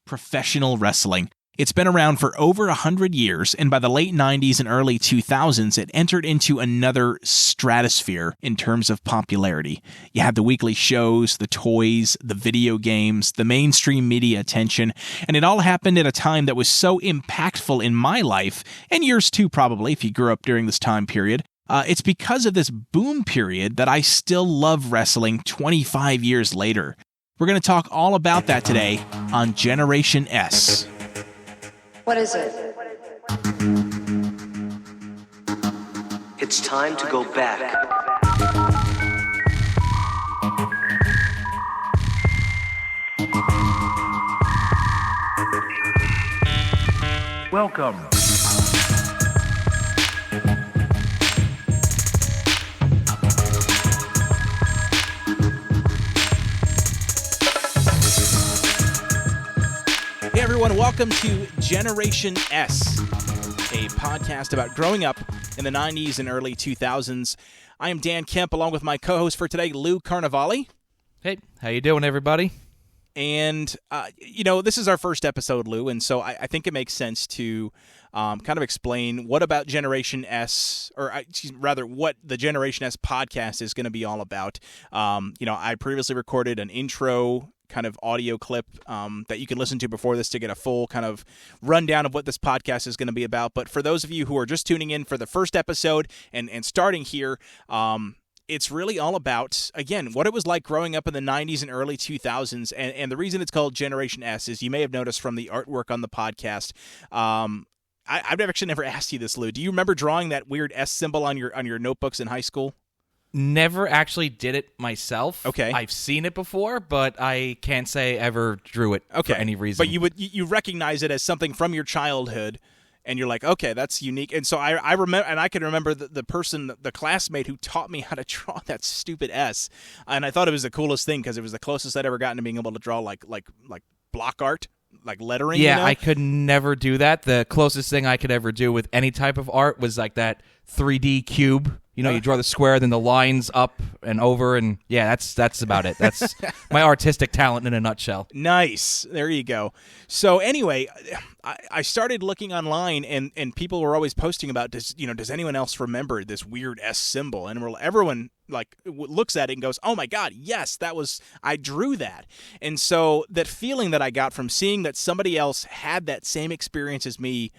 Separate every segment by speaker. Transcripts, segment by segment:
Speaker 1: professional wrestling. It's been around for over 100 years, and by the late 90s and early 2000s, it entered into another stratosphere in terms of popularity. You had the weekly shows, the toys, the video games, the mainstream media attention, and it all happened at a time that was so impactful in my life, and yours too probably if you grew up during this time period. It's because of this boom period that I still love wrestling 25 years later. We're going to talk all about that today on Generation S.
Speaker 2: What is it?
Speaker 3: It's time to go back. Welcome.
Speaker 1: Hey everyone, welcome to Generation S, a podcast about growing up in the 90s and early 2000s. I am Dan Kemp, along with my co-host for today, Lou Carnevale.
Speaker 4: Hey, how you doing, everybody?
Speaker 1: And, this is our first episode, Lou, and so I think it makes sense to kind of explain what about Generation S, what the Generation S podcast is going to be all about. I previously recorded an intro kind of audio clip that you can listen to before this to get a full kind of rundown of what this podcast is going to be about. But for those of you who are just tuning in for the first episode and starting here, it's really all about, again, what it was like growing up in the 90s and early 2000s. And the reason it's called Generation S is you may have noticed from the artwork on the podcast. I've actually never asked you this, Lou. Do you remember drawing that weird S symbol on your notebooks in high school?
Speaker 4: Never actually did it myself.
Speaker 1: Okay.
Speaker 4: I've seen it before, but I can't say I ever drew it for any reason.
Speaker 1: But you recognize it as something from your childhood, and you're like, okay, that's unique. And so I remember, and I can remember the classmate who taught me how to draw that stupid S, and I thought it was the coolest thing because it was the closest I'd ever gotten to being able to draw like block art. Like lettering,
Speaker 4: Yeah, I could never do that. The closest thing I could ever do with any type of art was like that 3D cube. You draw the square, then the lines up and over, and yeah, that's about it. That's my artistic talent in a nutshell.
Speaker 1: Nice. There you go. So anyway, I started looking online, and people were always posting about, does anyone else remember this weird S symbol? And everyone looks at it and goes, oh my God, yes, I drew that. And so that feeling that I got from seeing that somebody else had that same experience as me,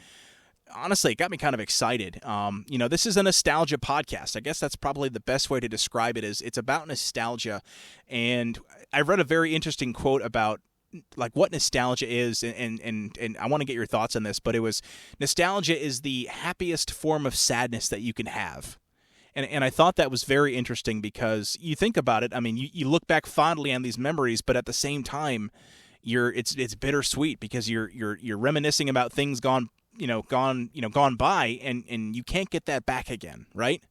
Speaker 1: honestly, it got me kind of excited. This is a nostalgia podcast. I guess that's probably the best way to describe it. Is it's about nostalgia. And I read a very interesting quote about what nostalgia is, and I want to get your thoughts on this, but it was, nostalgia is the happiest form of sadness that you can have. And I thought that was very interesting because you think about it. I mean, you look back fondly on these memories, but at the same time, it's bittersweet because you're reminiscing about things gone by, and you can't get that back again, right?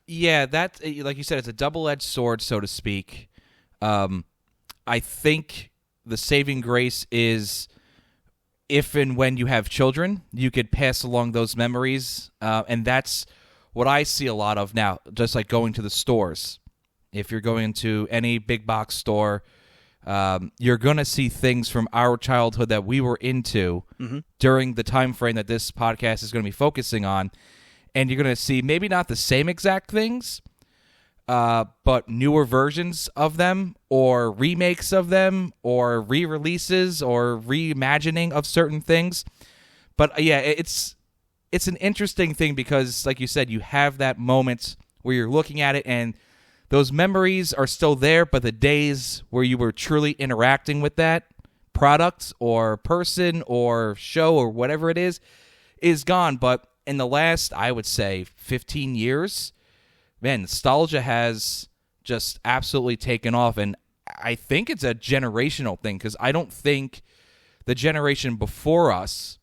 Speaker 4: Yeah, that, like you said, it's a double-edged sword, so to speak. I think the saving grace is if and when you have children, you could pass along those memories, and that's what I see a lot of now, just like going to the stores. If you're going to any big box store, you're going to see things from our childhood that we were into during the time frame that this podcast is going to be focusing on. And you're going to see maybe not the same exact things, but newer versions of them, or remakes of them, or re-releases, or reimagining of certain things. But yeah, it's an interesting thing because, like you said, you have that moment where you're looking at it and those memories are still there, but the days where you were truly interacting with that product or person or show or whatever it is gone. But in the last, I would say, 15 years, man, nostalgia has just absolutely taken off. And I think it's a generational thing because I don't think the generation before us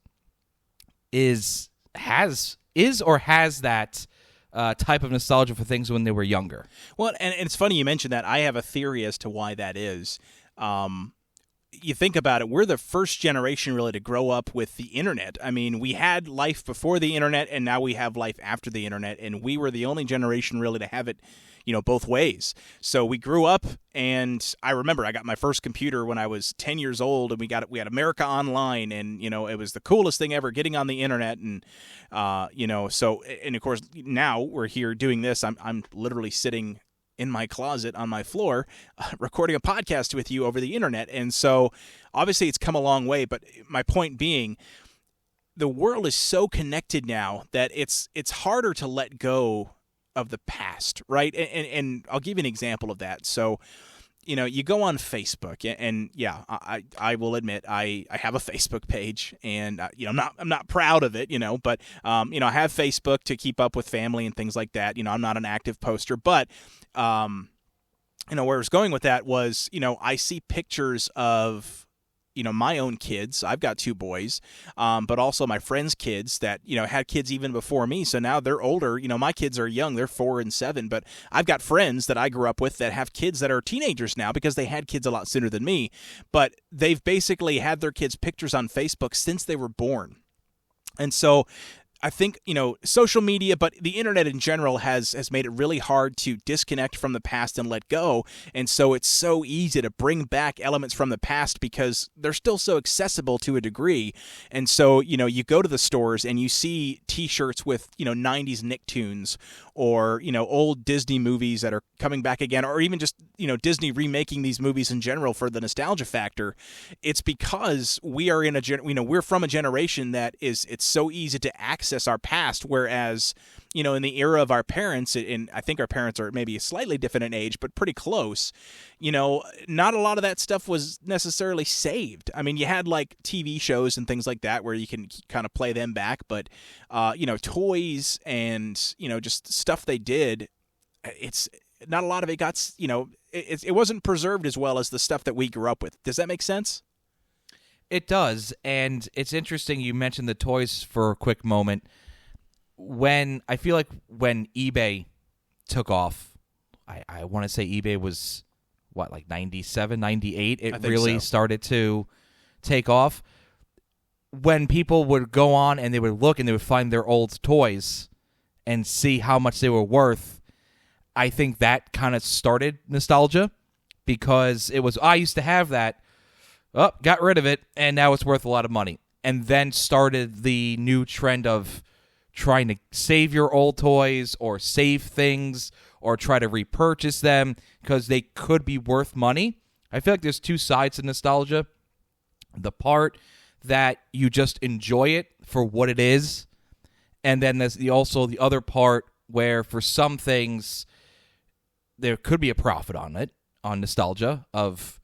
Speaker 4: has that type of nostalgia for things when they were younger.
Speaker 1: Well, and it's funny you mentioned that. I have a theory as to why that is. you think about it, we're the first generation really to grow up with the internet. I mean, we had life before the internet, and now we have life after the internet, and we were the only generation really to have it, both ways. So we grew up, and I remember I got my first computer when I was 10 years old, and we had America Online, and it was the coolest thing ever, getting on the internet, and so, and of course now we're here doing this. I'm literally sitting in my closet on my floor recording a podcast with you over the internet. And so obviously it's come a long way, but my point being, the world is so connected now that it's harder to let go of the past, right? And I'll give you an example of that. So, you go on Facebook, and yeah, I will admit I have a Facebook page, and I'm not proud of it, but I have Facebook to keep up with family and things like that. I'm not an active poster, but where I was going with that was, I see pictures of my own kids. I've got 2 boys, but also my friends' kids that, had kids even before me. So now they're older. My kids are young. They're 4 and 7, but I've got friends that I grew up with that have kids that are teenagers now because they had kids a lot sooner than me. But they've basically had their kids' pictures on Facebook since they were born. And so I think, social media, but the internet in general has made it really hard to disconnect from the past and let go. And so it's so easy to bring back elements from the past because they're still so accessible to a degree. And so, you go to the stores and you see T-shirts with, 90s Nicktoons or, old Disney movies that are coming back again, or even just, Disney remaking these movies in general for the nostalgia factor. It's because we are we're from a generation that it's so easy to access our past, whereas in the era of our parents, and I think our parents are maybe slightly different in age but pretty close, not a lot of that stuff was necessarily saved. I mean, you had like TV shows and things like that where you can kind of play them back, but toys and just stuff they did, it's not a lot of it got it wasn't preserved as well as the stuff that we grew up with. Does that make sense?
Speaker 4: It does, and it's interesting you mentioned the toys for a quick moment. I feel like when eBay took off, I want to say eBay was, like 97, 98? It really started to take off. When people would go on and they would look and they would find their old toys and see how much they were worth, I think that kind of started nostalgia because it was, I used to have that. Oh, got rid of it, and now it's worth a lot of money. And then started the new trend of trying to save your old toys or save things or try to repurchase them because they could be worth money. I feel like there's 2 sides to nostalgia. The part that you just enjoy it for what it is, and then there's also the other part where for some things there could be a profit on nostalgia of,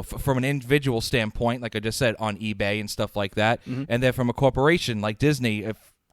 Speaker 4: from an individual standpoint, like I just said, on eBay and stuff like that. Mm-hmm. And then from a corporation like Disney,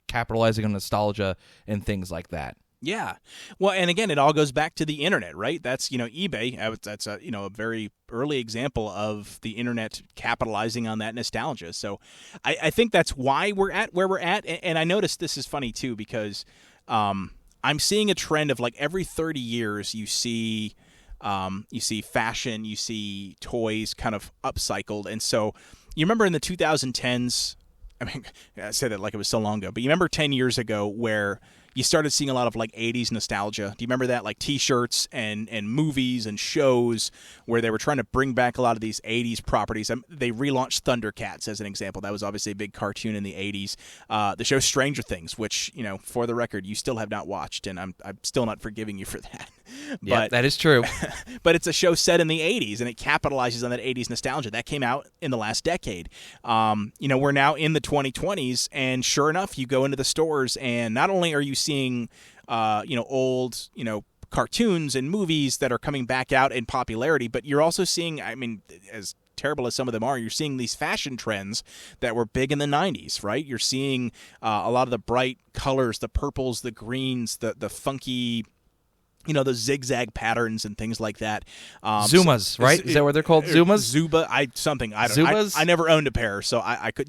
Speaker 4: capitalizing on nostalgia and things like that.
Speaker 1: Yeah. Well, and again, it all goes back to the internet, right? That's, eBay. That's a very early example of the internet capitalizing on that nostalgia. So I think that's why we're at where we're at. And I noticed this is funny too, because I'm seeing a trend of like every 30 years you see fashion, you see toys kind of upcycled. And so you remember in the 2010s, I mean, I say that like it was so long ago, but you remember 10 years ago where you started seeing a lot of like 80s nostalgia. Do you remember that? Like T-shirts and movies and shows where they were trying to bring back a lot of these 80s properties. They relaunched Thundercats as an example. That was obviously a big cartoon in the 80s. The show Stranger Things, which, for the record, you still have not watched, and I'm still not forgiving you for that.
Speaker 4: Yeah, that is true.
Speaker 1: But it's a show set in the 80s, and it capitalizes on that 80s nostalgia. That came out in the last decade. We're now in the 2020s, and sure enough, you go into the stores, and not only are you seeing, old, cartoons and movies that are coming back out in popularity, but you're also seeing, I mean, as terrible as some of them are, you're seeing these fashion trends that were big in the 90s, right? You're seeing a lot of the bright colors, the purples, the greens, the funky, the zigzag patterns and things like that.
Speaker 4: Zumas, right? Is that what they're called? Zumas?
Speaker 1: Zuba, I never owned a pair, so I could,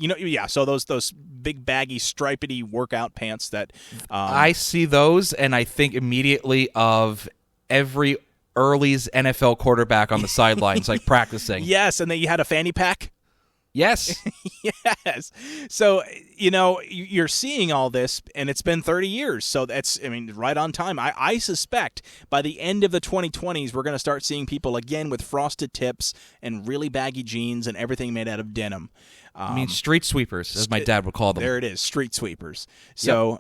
Speaker 1: so those big baggy stripedy workout pants that
Speaker 4: I see those and I think immediately of every Early's NFL quarterback on the sidelines, like practicing.
Speaker 1: Yes, and then you had a fanny pack.
Speaker 4: Yes.
Speaker 1: Yes. So, you're seeing all this, and it's been 30 years. So that's, right on time. I suspect by the end of the 2020s, we're going to start seeing people again with frosted tips and really baggy jeans and everything made out of denim.
Speaker 4: I mean, street sweepers, as my dad would call them.
Speaker 1: There it is, street sweepers. So,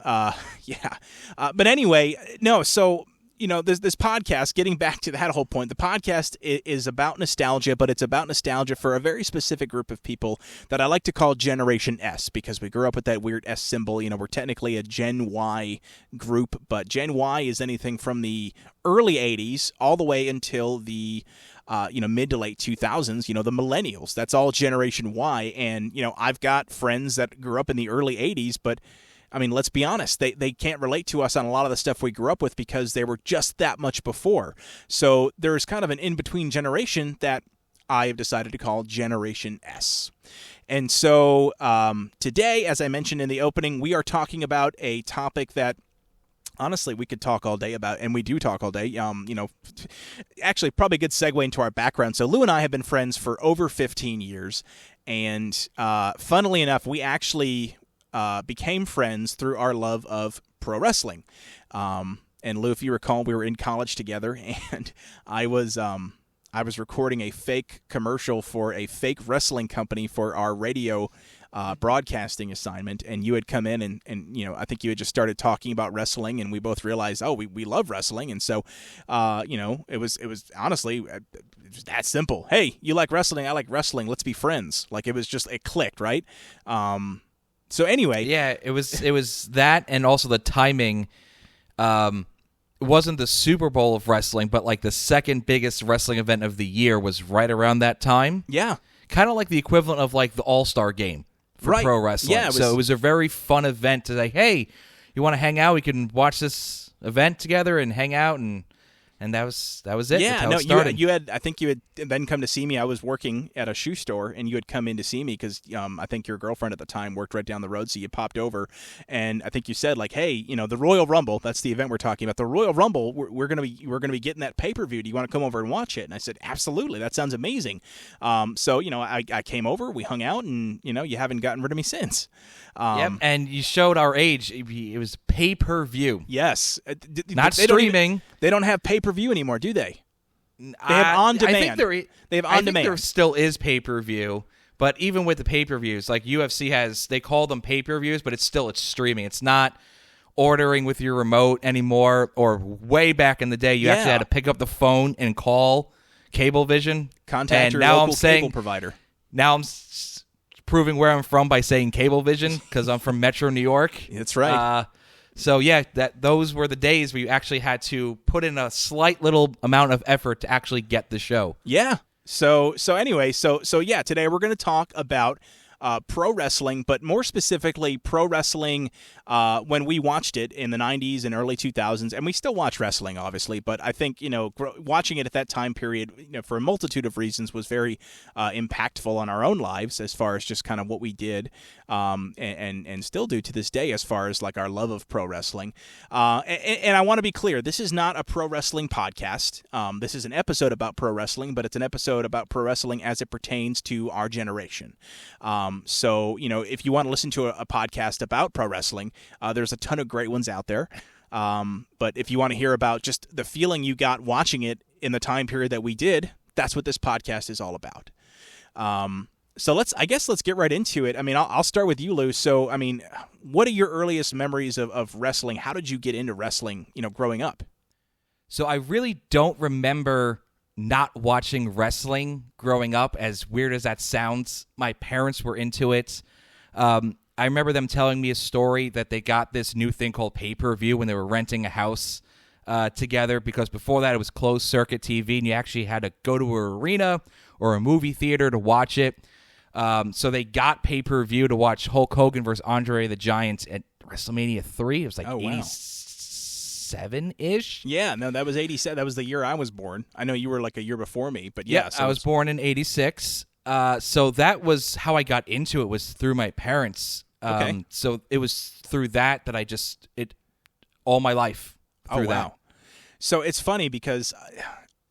Speaker 1: yeah. But anyway, no, so... this podcast, getting back to that whole point, the podcast is about nostalgia, but it's about nostalgia for a very specific group of people that I like to call Generation S, because we grew up with that weird S symbol. We're technically a Gen Y group, but Gen Y is anything from the early 80s all the way until the mid to late 2000s, the millennials. That's all Generation Y. And, I've got friends that grew up in the early 80s, but let's be honest, they can't relate to us on a lot of the stuff we grew up with because they were just that much before. So there's kind of an in-between generation that I have decided to call Generation S. And so today, as I mentioned in the opening, we are talking about a topic that honestly we could talk all day about, and we do talk all day. Actually, probably a good segue into our background. So Lou and I have been friends for over 15 years, and funnily enough, we actually... became friends through our love of pro wrestling. And Lou, if you recall, we were in college together, and I was recording a fake commercial for a fake wrestling company for our radio broadcasting assignment, and you had come in and I think you had just started talking about wrestling, and we both realized, we love wrestling, and so it was honestly it was that simple. Hey, you like wrestling, I like wrestling, let's be friends. Like, it clicked, right? So anyway,
Speaker 4: yeah, it was that, and also the timing. It wasn't the Super Bowl of wrestling, but like the second biggest wrestling event of the year was right around that time.
Speaker 1: Yeah,
Speaker 4: kind of like the equivalent of like the All-Star Game for pro wrestling. Yeah, so it was a very fun event to say, hey, you want to hang out? We can watch this event together and hang out, and that was it.
Speaker 1: Yeah,
Speaker 4: That's how it started.
Speaker 1: I think you had then come to see me. I was working at a shoe store, and you had come in to see me because I think your girlfriend at the time worked right down the road, so you popped over, and I think you said like, hey, the Royal Rumble, that's the event we're talking about. The Royal Rumble, we're gonna be getting that pay-per-view. Do you want to come over and watch it? And I said, absolutely, that sounds amazing. So I came over, we hung out, and you haven't gotten rid of me since.
Speaker 4: Yep, and you showed our age. It was pay-per-view.
Speaker 1: Yes,
Speaker 4: not streaming.
Speaker 1: They don't have pay-per-view anymore, do they? They have on demand.
Speaker 4: I think there still is pay-per-view, but even with the pay-per-views, like UFC they call them pay-per-views, but it's streaming. It's not ordering with your remote anymore. Or way back in the day, you actually had to pick up the phone and call Cablevision.
Speaker 1: Contact your local cable provider.
Speaker 4: Now I'm proving where I'm from by saying Cablevision because I'm from Metro New York.
Speaker 1: That's right.
Speaker 4: So yeah, those were the days where you actually had to put in a slight little amount of effort to actually get the show.
Speaker 1: Yeah. So anyway, so yeah, today we're going to talk about pro wrestling, but more specifically pro wrestling when we watched it in the 90s and early 2000s, and we still watch wrestling, obviously, but I think, watching it at that time period, for a multitude of reasons was very impactful on our own lives as far as just kind of what we did and still do to this day as far as like our love of pro wrestling. And I want to be clear, this is not a pro wrestling podcast. This is an episode about pro wrestling, but it's an episode about pro wrestling as it pertains to our generation. So, if you want to listen to a podcast about pro wrestling, there's a ton of great ones out there. But if you want to hear about just the feeling you got watching it in the time period that we did, that's what this podcast is all about. So let's get right into it. I'll start with you, Lou. So, what are your earliest memories of wrestling? How did you get into wrestling, growing up?
Speaker 4: So I really don't remember not watching wrestling growing up, as weird as that sounds. My parents were into it. I remember them telling me a story that they got this new thing called pay-per-view when they were renting a house together, because before that it was closed circuit TV and you actually had to go to an arena or a movie theater to watch it. So they got pay-per-view to watch Hulk Hogan versus Andre the Giant at WrestleMania 3. It was like 87-ish.
Speaker 1: Yeah, no, that was 87. That was the year I was born. I know you were like a year before me, but yeah.
Speaker 4: So I was born in 86. So that was how I got into it, was through my parents.
Speaker 1: Okay.
Speaker 4: So it was through that I just, all my life through that.
Speaker 1: So it's funny because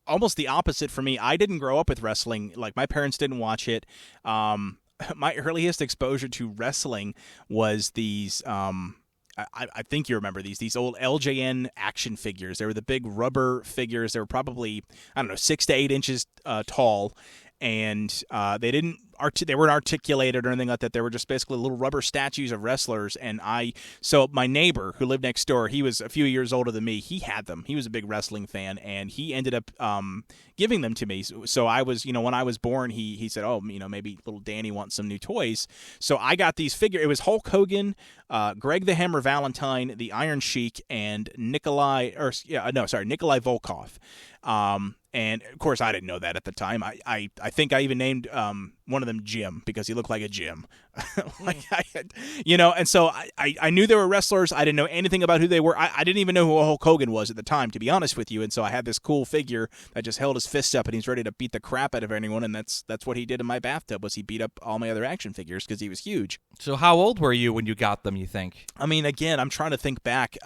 Speaker 1: almost the opposite for me. I didn't grow up with wrestling. Like, my parents didn't watch it. My earliest exposure to wrestling was these. I think you remember these old LJN action figures. They were the big rubber figures. They were probably, I don't know, 6 to 8 inches tall, and they weren't articulated or anything like that. They were just basically little rubber statues of wrestlers. And so my neighbor who lived next door, he was a few years older than me. He had them. He was a big wrestling fan, and he ended up giving them to me. So I was, when I was born, he said, oh, maybe little Danny wants some new toys. So I got these figures. It was Hulk Hogan, Greg the Hammer Valentine, the Iron Sheik, and Nikolai Volkov. And of course, I didn't know that at the time. I think I even named one of them Jim because he looked like a Jim. And so I knew they were wrestlers. I didn't know anything about who they were. I didn't even know who Hulk Hogan was at the time, to be honest with you. And so I had this cool figure that just held his fist up and he's ready to beat the crap out of anyone. And that's what he did in my bathtub, was he beat up all my other action figures because he was huge.
Speaker 4: So how old were you when you got them, you think?
Speaker 1: I mean, again, I'm trying to think back.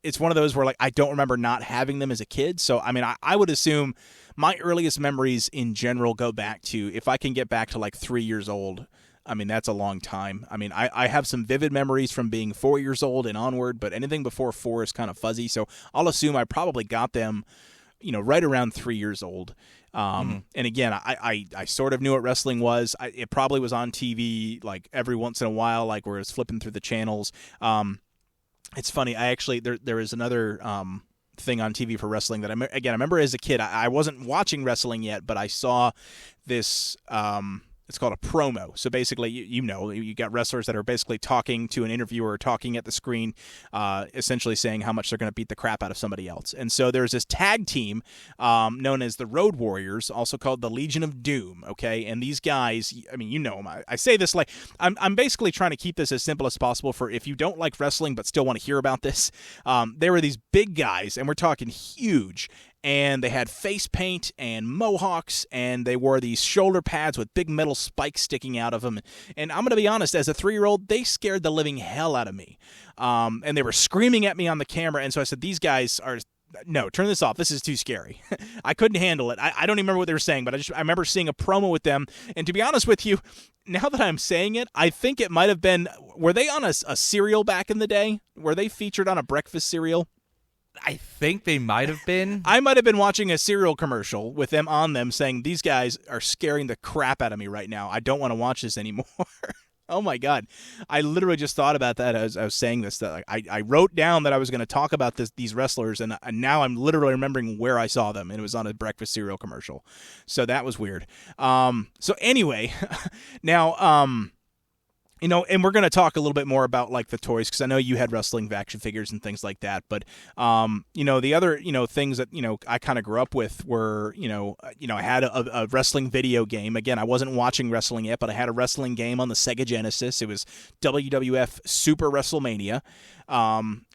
Speaker 1: It's one of those where, I don't remember not having them as a kid. So, I mean, I would assume my earliest memories in general go back to, if I can get back to 3 years old, I mean, that's a long time. I mean, I have some vivid memories from being 4 years old and onward, but anything before 4 is kind of fuzzy. So I'll assume I probably got them, right around 3 years old. And again, I sort of knew what wrestling was. It probably was on TV every once in a while, where it was flipping through the channels. It's funny. There is another thing on TV for wrestling that I remember as a kid. I wasn't watching wrestling yet, but I saw this. It's called a promo. So basically, you got wrestlers that are basically talking to an interviewer, talking at the screen, essentially saying how much they're going to beat the crap out of somebody else. And so there's this tag team known as the Road Warriors, also called the Legion of Doom. Okay, and these guys, I mean, them. I say this I'm basically trying to keep this as simple as possible for if you don't like wrestling but still want to hear about this. They were these big guys, and we're talking huge. And they had face paint and mohawks, and they wore these shoulder pads with big metal spikes sticking out of them. And I'm going to be honest, as a 3-year-old, they scared the living hell out of me. And they were screaming at me on the camera, and so I said, these guys are... No, turn this off. This is too scary. I couldn't handle it. I don't even remember what they were saying, but I remember seeing a promo with them. And to be honest with you, now that I'm saying it, I think it might have been... Were they on a cereal back in the day? Were they featured on a breakfast cereal?
Speaker 4: I think they might have been.
Speaker 1: I might have been watching a cereal commercial with them on them saying, these guys are scaring the crap out of me right now. I don't want to watch this anymore. Oh, my God. I literally just thought about that as I was saying this. That I wrote down that I was going to talk about these wrestlers, and now I'm literally remembering where I saw them, and it was on a breakfast cereal commercial. So that was weird. So anyway, now... and we're going to talk a little bit more about the toys, because I know you had wrestling action figures and things like that. But, the other, things that, I kind of grew up with were, I had a wrestling video game. Again, I wasn't watching wrestling yet, but I had a wrestling game on the Sega Genesis. It was WWF Super WrestleMania.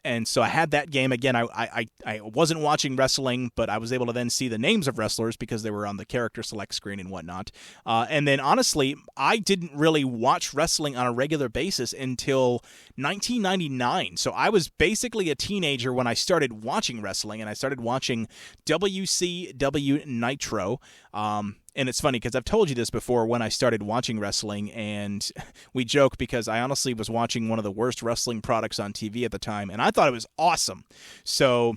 Speaker 1: And so I had that game. Again, I wasn't watching wrestling, but I was able to then see the names of wrestlers because they were on the character select screen and whatnot. And then honestly, I didn't really watch wrestling on a regular basis until 1999. So I was basically a teenager when I started watching wrestling, and I started watching WCW Nitro. And it's funny because I've told you this before when I started watching wrestling, and we joke because I honestly was watching one of the worst wrestling products on TV at the time, and I thought it was awesome. So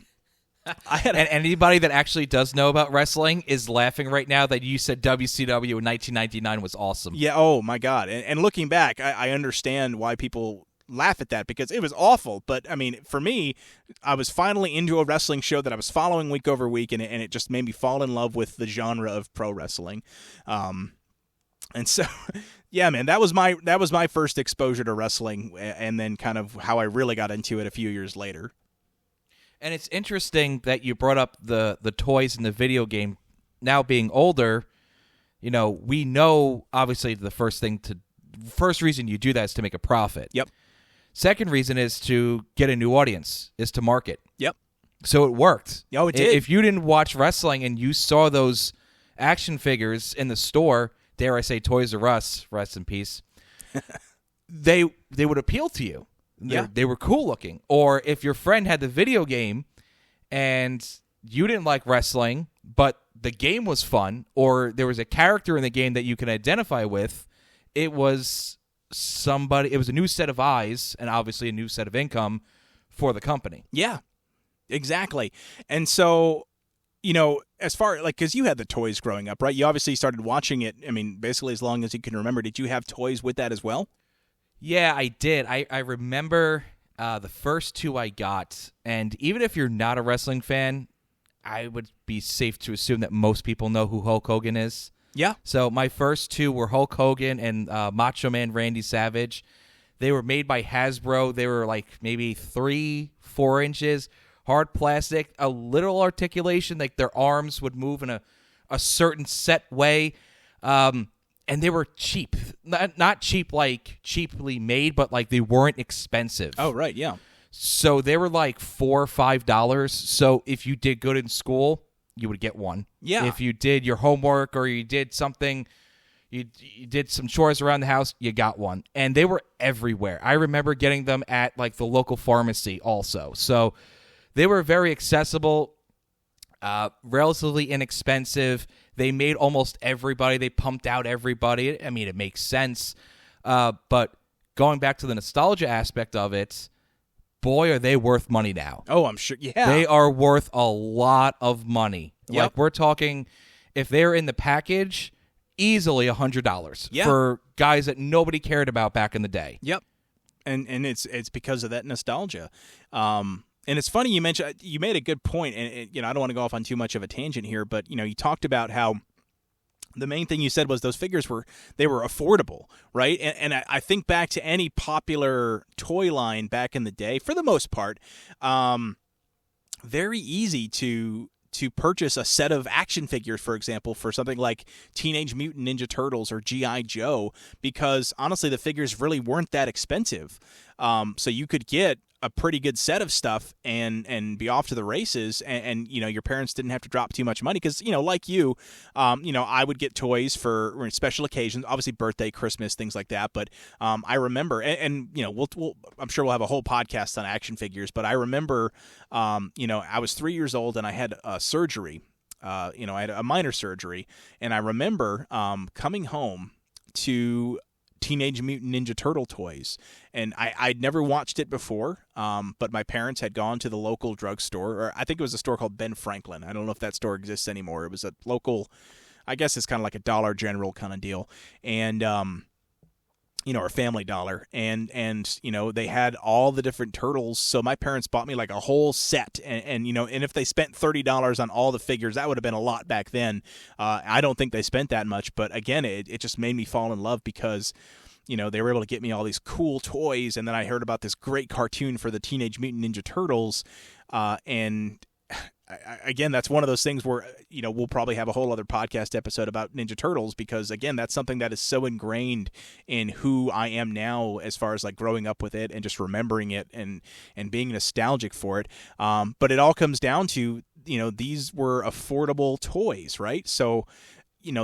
Speaker 1: I had
Speaker 4: and anybody that actually does know about wrestling is laughing right now that you said WCW in 1999 was awesome.
Speaker 1: Yeah, oh my God. And looking back, I understand why people laugh at that because it was awful. But, I mean, for me, I was finally into a wrestling show that I was following week over week, and it just made me fall in love with the genre of pro wrestling. And so, yeah, man, that was my first exposure to wrestling, and then kind of how I really got into it a few years later.
Speaker 4: And it's interesting that you brought up the toys in the video game. Now being older, we know obviously the first reason you do that is to make a profit.
Speaker 1: Yep.
Speaker 4: Second reason is to get a new audience, is to market.
Speaker 1: Yep.
Speaker 4: So it worked.
Speaker 1: Oh, it did.
Speaker 4: If you didn't watch wrestling and you saw those action figures in the store, dare I say Toys R Us, rest in peace, they would appeal to you.
Speaker 1: Yeah.
Speaker 4: They were cool looking. Or if your friend had the video game and you didn't like wrestling, but the game was fun or there was a character in the game that you can identify with, it was it was a new set of eyes and obviously a new set of income for the company.
Speaker 1: Yeah, exactly. And so, as far because you had the toys growing up, right? You obviously started watching it. I mean, basically as long as you can remember. Did you have toys with that as well?
Speaker 4: Yeah, I did. I remember the first two I got, and even if you're not a wrestling fan, I would be safe to assume that most people know who Hulk Hogan is.
Speaker 1: Yeah.
Speaker 4: So my first two were Hulk Hogan and Macho Man Randy Savage. They were made by Hasbro. They were like maybe 3-4 inches, hard plastic, a little articulation, like their arms would move in a certain set way. And they were cheap. Not cheap like cheaply made, but like they weren't expensive.
Speaker 1: Oh, right, yeah.
Speaker 4: So they were like $4 or $5. So if you did good in school, you would get one.
Speaker 1: Yeah.
Speaker 4: If you did your homework or you did something, you did some chores around the house, you got one. And they were everywhere. I remember getting them at like the local pharmacy also. So they were very accessible, relatively inexpensive. They made almost everybody. They pumped out everybody. I mean, it makes sense. But going back to the nostalgia aspect of it, boy, are they worth money now.
Speaker 1: Oh, I'm sure. Yeah.
Speaker 4: They are worth a lot of money.
Speaker 1: Yep.
Speaker 4: Like we're talking, if they're in the package, easily $100 for guys that nobody cared about back in the day.
Speaker 1: Yep. And it's because of that nostalgia. And it's funny you made a good point, and I don't want to go off on too much of a tangent here, but you talked about how the main thing you said was those figures were affordable, right? And I think back to any popular toy line back in the day, for the most part, very easy to purchase a set of action figures, for example, for something like Teenage Mutant Ninja Turtles or G.I. Joe, because honestly, the figures really weren't that expensive. So you could get a pretty good set of stuff and be off to the races, and your parents didn't have to drop too much money because like you, I would get toys for special occasions, obviously birthday, Christmas, things like that. But I remember, and we'll I'm sure we'll have a whole podcast on action figures. But I remember, I was 3 years old and I had surgery. I had a minor surgery, and I remember coming home to Teenage Mutant Ninja Turtle toys, and I'd never watched it before, but my parents had gone to the local drugstore, or I think it was a store called Ben Franklin. I don't know if that store exists anymore. It was a local, I guess it's kind of like a Dollar General kind of deal, and or Family Dollar, and they had all the different turtles. So my parents bought me like a whole set, and if they spent $30 on all the figures, that would have been a lot back then. I don't think they spent that much, but again, it just made me fall in love because they were able to get me all these cool toys, and then I heard about this great cartoon for the Teenage Mutant Ninja Turtles, and again, that's one of those things where, we'll probably have a whole other podcast episode about Ninja Turtles because, again, that's something that is so ingrained in who I am now as far as like growing up with it and just remembering it and being nostalgic for it. But it all comes down to, these were affordable toys, right? So,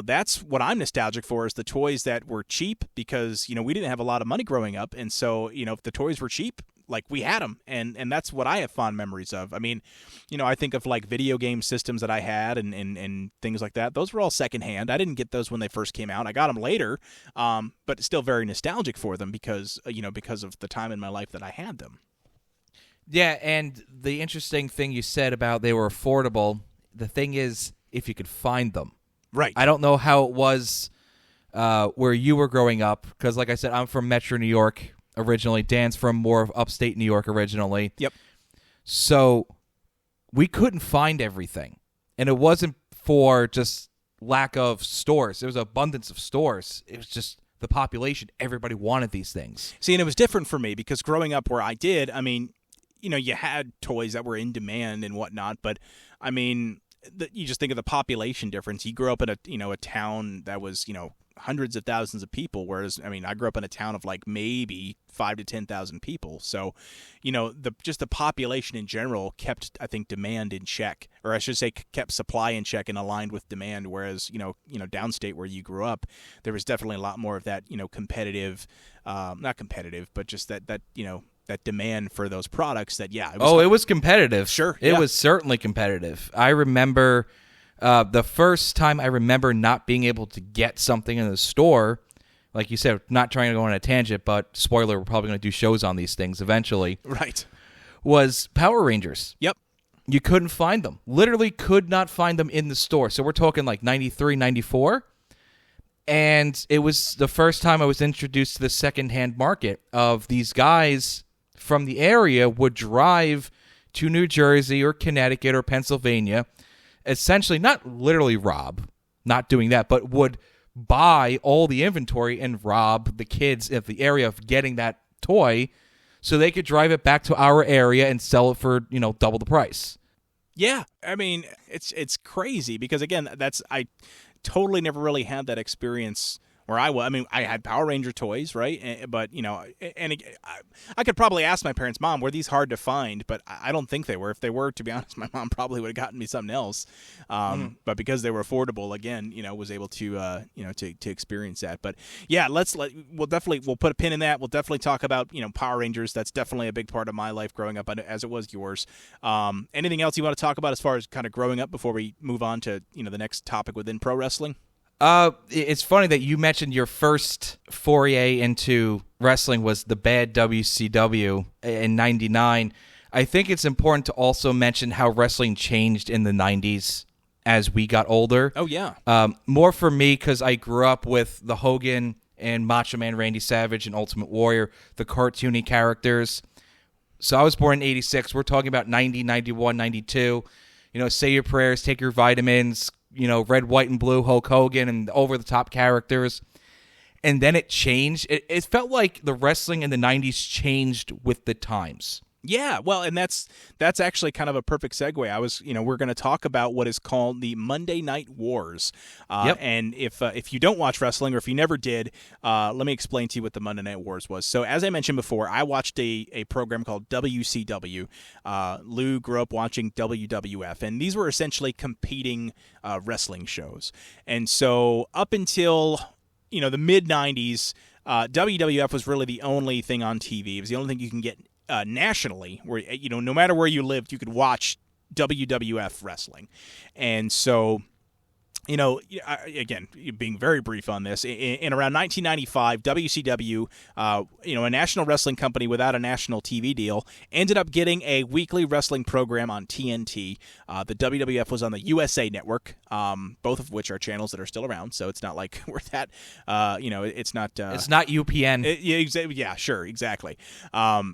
Speaker 1: that's what I'm nostalgic for is the toys that were cheap because, we didn't have a lot of money growing up. And so, if the toys were cheap, like we had them, and that's what I have fond memories of. I mean, I think of like video game systems that I had and things like that. Those were all secondhand. I didn't get those when they first came out. I got them later, but still very nostalgic for them because of the time in my life that I had them.
Speaker 4: Yeah, and the interesting thing you said about they were affordable, the thing is if you could find them.
Speaker 1: Right.
Speaker 4: I don't know how it was where you were growing up because, like I said, I'm from Metro New York originally. Dan's from more of upstate New York originally.
Speaker 1: Yep.
Speaker 4: So we couldn't find everything. And it wasn't for just lack of stores. There was an abundance of stores. It was just the population. Everybody wanted these things.
Speaker 1: See, and it was different for me because growing up where I did, I mean, you had toys that were in demand and whatnot, but I mean, you just think of the population difference. You grew up in a town that was, hundreds of thousands of people, whereas I grew up in a town of like maybe 5,000 to 10,000 people. So, the population in general kept, I think, demand in check, or I should say, kept supply in check and aligned with demand. Whereas, downstate where you grew up, there was definitely a lot more of that, competitive, not competitive, but just that demand for those products. That it was
Speaker 4: it was competitive.
Speaker 1: Sure,
Speaker 4: it was certainly competitive. I remember The first time I remember not being able to get something in the store, like you said, not trying to go on a tangent, but spoiler, we're probably going to do shows on these things eventually.
Speaker 1: Right.
Speaker 4: Was Power Rangers.
Speaker 1: Yep.
Speaker 4: You couldn't find them. Literally could not find them in the store. So we're talking like 93, 94. And it was the first time I was introduced to the secondhand market of these guys from the area would drive to New Jersey or Connecticut or Pennsylvania, essentially not literally rob, not doing that, but would buy all the inventory and rob the kids of the area of getting that toy so they could drive it back to our area and sell it for, double the price.
Speaker 1: Yeah. I mean, it's crazy because, again, I totally never really had that experience where I was. I mean, I had Power Ranger toys, right? But, I could probably ask my parents, Mom, were these hard to find? But I don't think they were. If they were, to be honest, my mom probably would have gotten me something else. But because they were affordable, again, was able to, to experience that. But yeah, we'll put a pin in that. We'll definitely talk about, Power Rangers. That's definitely a big part of my life growing up, as it was yours. Anything else you want to talk about as far as kind of growing up before we move on to, the next topic within pro wrestling?
Speaker 4: It's funny that you mentioned your first foray into wrestling was the bad WCW in 99. I think it's important to also mention how wrestling changed in the 90s as we got older.
Speaker 1: Oh, yeah.
Speaker 4: More for me because I grew up with the Hogan and Macho Man Randy Savage and Ultimate Warrior, the cartoony characters. So I was born in 86. We're talking about 90, 91, 92. Say your prayers, take your vitamins, red, white, and blue, Hulk Hogan, and over-the-top characters. And then it changed. It felt like the wrestling in the 90s changed with the times.
Speaker 1: Yeah, well, and that's actually kind of a perfect segue. We're going to talk about what is called the Monday Night Wars.
Speaker 4: Yep.
Speaker 1: And if you don't watch wrestling or if you never did, let me explain to you what the Monday Night Wars was. So as I mentioned before, I watched a program called WCW. Lou grew up watching WWF, and these were essentially competing wrestling shows. And so up until the mid-90s, WWF was really the only thing on TV. It was the only thing you can get nationally, where no matter where you lived, you could watch WWF wrestling. And so, again, being very brief on this, in around 1995, WCW, a national wrestling company without a national TV deal, ended up getting a weekly wrestling program on TNT. The WWF was on the USA Network, both of which are channels that are still around, so it's not like we're that, it's not...
Speaker 4: it's not UPN.
Speaker 1: Yeah, sure, exactly.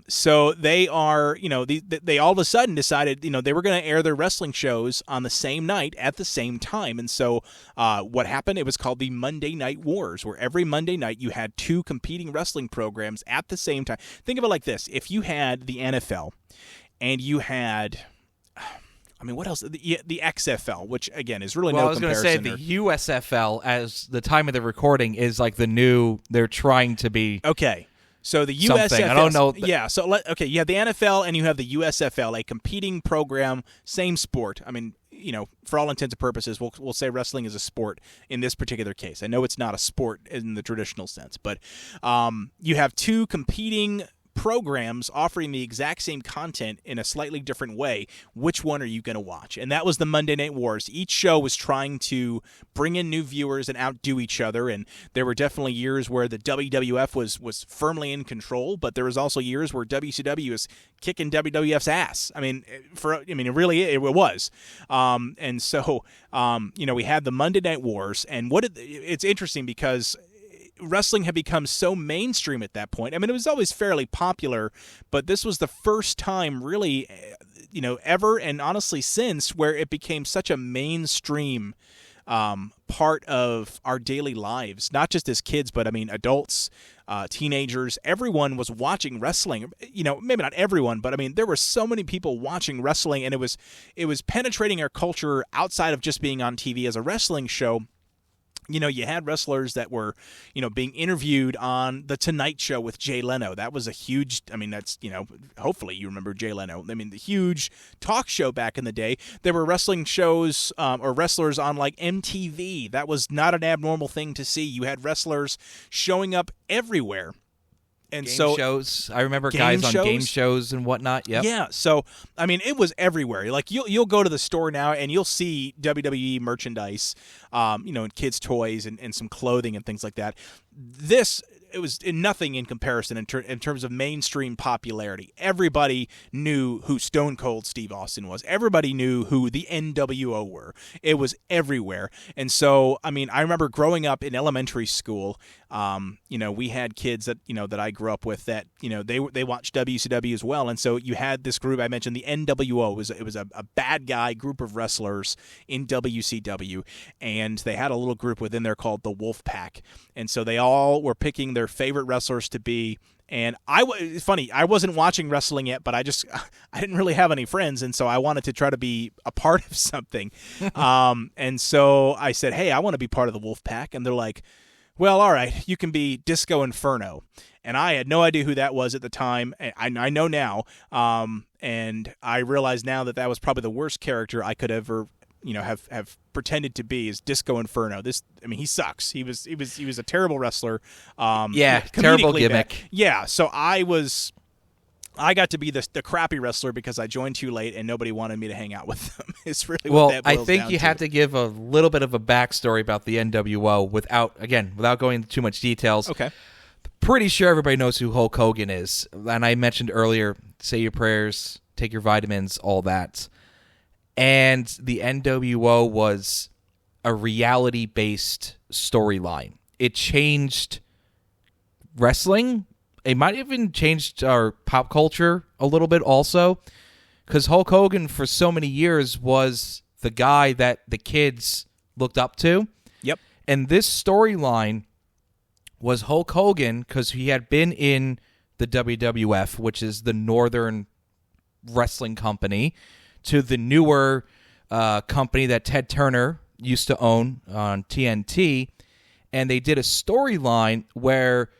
Speaker 1: So they are, they all of a sudden decided, they were going to air their wrestling shows on the same night at the same time, and so what happened, it was called the Monday Night Wars, where every Monday night you had two competing wrestling programs at the same time. Think of it like this. If you had the NFL and you had... what else? The XFL, which, again, is really no comparison.
Speaker 4: I was going to say the USFL, as the time of the recording, is like the new... They're trying to be...
Speaker 1: Okay. So the
Speaker 4: something.
Speaker 1: USFL...
Speaker 4: I don't know.
Speaker 1: Yeah, so, you have the NFL and you have the USFL, a competing program, same sport. For all intents and purposes, we'll say wrestling is a sport in this particular case. I know it's not a sport in the traditional sense, but you have two competing programs offering the exact same content in a slightly different way. Which one are you going to watch? And that was the Monday Night Wars. Each show was trying to bring in new viewers and outdo each other, and there were definitely years where the WWF was firmly in control, but there was also years where WCW was kicking WWF's ass. It really was. And so, we had the Monday Night Wars, and it's interesting because wrestling had become so mainstream at that point. It was always fairly popular, but this was the first time really, ever, and honestly since, where it became such a mainstream part of our daily lives, not just as kids, but adults, teenagers, everyone was watching wrestling. Maybe not everyone, but there were so many people watching wrestling, and it was penetrating our culture outside of just being on TV as a wrestling show. You had wrestlers that were, being interviewed on The Tonight Show with Jay Leno. That was a huge, that's, hopefully you remember Jay Leno. The huge talk show back in the day. There were wrestling shows or wrestlers on like MTV. That was not an abnormal thing to see. You had wrestlers showing up everywhere. And
Speaker 4: game
Speaker 1: so
Speaker 4: shows. I remember guys on game
Speaker 1: shows?
Speaker 4: shows and whatnot. Yep.
Speaker 1: Yeah, so I mean, it was everywhere. Like you'll go to the store now and you'll see WWE merchandise, and kids' toys and some clothing and things like that. It was nothing in comparison in terms of mainstream popularity. Everybody knew who Stone Cold Steve Austin was. Everybody knew who the NWO were. It was everywhere. And so, I mean, I remember growing up in elementary school, we had kids that I grew up with that, they watched WCW as well. And so you had this group I mentioned, the NWO. It was a bad guy group of wrestlers in WCW. And they had a little group within there called the Wolf Pack. And so they all were picking their favorite wrestlers to be. And it's funny, I wasn't watching wrestling yet, but I didn't really have any friends, and so I wanted to try to be a part of something. And so I said, hey, I want to be part of the Wolf Pack. And they're like, well, all right, you can be Disco Inferno. And I had no idea who that was at the time. I know now, and I realize now that was probably the worst character I could ever have pretended to be, is Disco Inferno. He sucks. He was a terrible wrestler.
Speaker 4: Terrible gimmick.
Speaker 1: Bad. Yeah, so I got to be the crappy wrestler because I joined too late and nobody wanted me to hang out with them. It's really what that boils down to.
Speaker 4: I think you had to give a little bit of a backstory about the NWO without going into too much details.
Speaker 1: Okay.
Speaker 4: Pretty sure everybody knows who Hulk Hogan is. And I mentioned earlier, say your prayers, take your vitamins, all that. And the NWO was a reality-based storyline. It changed wrestling. It might have even changed our pop culture a little bit also, because Hulk Hogan for so many years was the guy that the kids looked up to.
Speaker 1: Yep.
Speaker 4: And this storyline was Hulk Hogan because he had been in the WWF, which is the Northern Wrestling Company, to the newer company that Ted Turner used to own on TNT, and they did a storyline where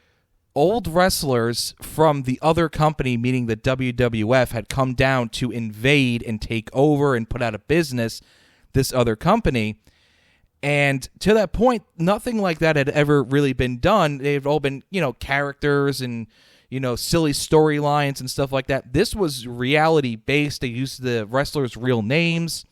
Speaker 4: old wrestlers from the other company, meaning the WWF, had come down to invade and take over and put out of business this other company. And to that point, nothing like that had ever really been done. They've all been, characters and silly storylines and stuff like that. This was reality-based. They used the wrestlers' real names.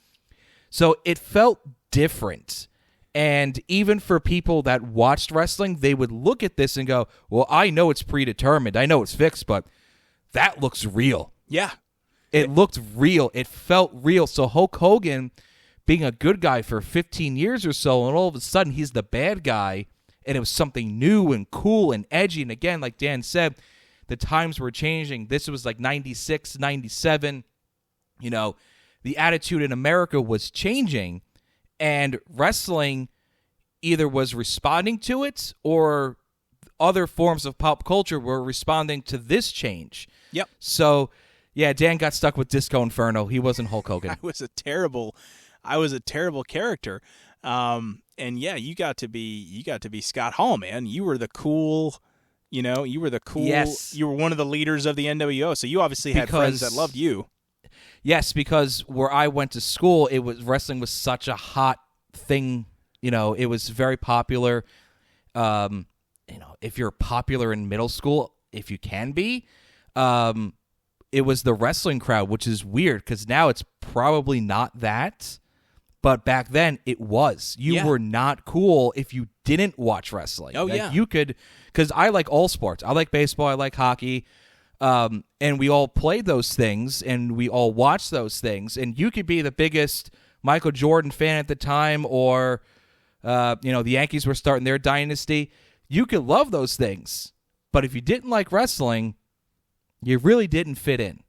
Speaker 4: So it felt different. And even for people that watched wrestling, they would look at this and go, well, I know it's predetermined. I know it's fixed, but that looks real.
Speaker 1: Yeah.
Speaker 4: It looked real. It felt real. So Hulk Hogan being a good guy for 15 years or so, and all of a sudden he's the bad guy, and it was something new and cool and edgy. And again, like Dan said, the times were changing. This was like 96, 97. The attitude in America was changing, and wrestling either was responding to it or other forms of pop culture were responding to this change.
Speaker 1: Yep.
Speaker 4: So, yeah, Dan got stuck with Disco Inferno. He wasn't Hulk Hogan.
Speaker 1: I was a terrible character. And yeah, you got to be Scott Hall, man. You were the cool. You were the cool.
Speaker 4: Yes.
Speaker 1: You were one of the leaders of the NWO, so you obviously had friends that loved you.
Speaker 4: Yes, because where I went to school, wrestling was such a hot thing. It was very popular. If you're popular in middle school, if you can be, it was the wrestling crowd, which is weird because now it's probably not that. But back then, it was. You were not cool if you didn't watch wrestling.
Speaker 1: Oh, yeah.
Speaker 4: You could, because I like all sports. I like baseball. I like hockey. And we all played those things, and we all watched those things. And you could be the biggest Michael Jordan fan at the time, or, the Yankees were starting their dynasty. You could love those things. But if you didn't like wrestling, you really didn't fit in.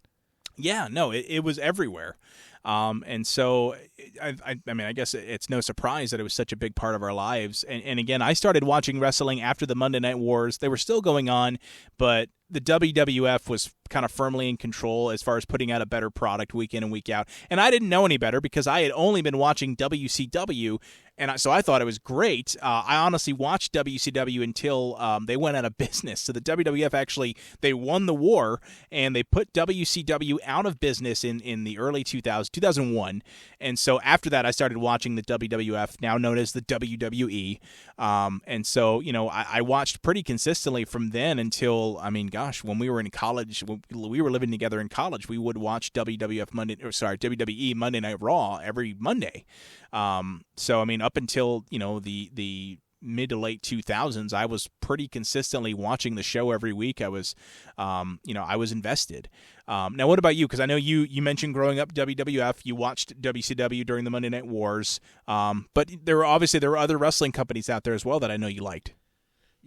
Speaker 1: Yeah, no, it was everywhere. And so, I guess it's no surprise that it was such a big part of our lives. And again, I started watching wrestling after the Monday Night Wars. They were still going on, but the WWF was kind of firmly in control as far as putting out a better product week in and week out. And I didn't know any better because I had only been watching WCW, and so I thought it was great. I honestly watched WCW until they went out of business. So the WWF actually, they won the war, and they put WCW out of business in the early 2001. And so after that, I started watching the WWF, now known as the WWE. And so, I watched pretty consistently from then until, gosh, when we were in college, when we were living together in college, we would watch WWE Monday Night Raw every Monday. So I mean, up until the mid to late 2000s, I was pretty consistently watching the show every week. I was, I was invested. Now, what about you? Because I know you mentioned growing up WWF. You watched WCW during the Monday Night Wars, but there were other wrestling companies out there as well that I know you liked.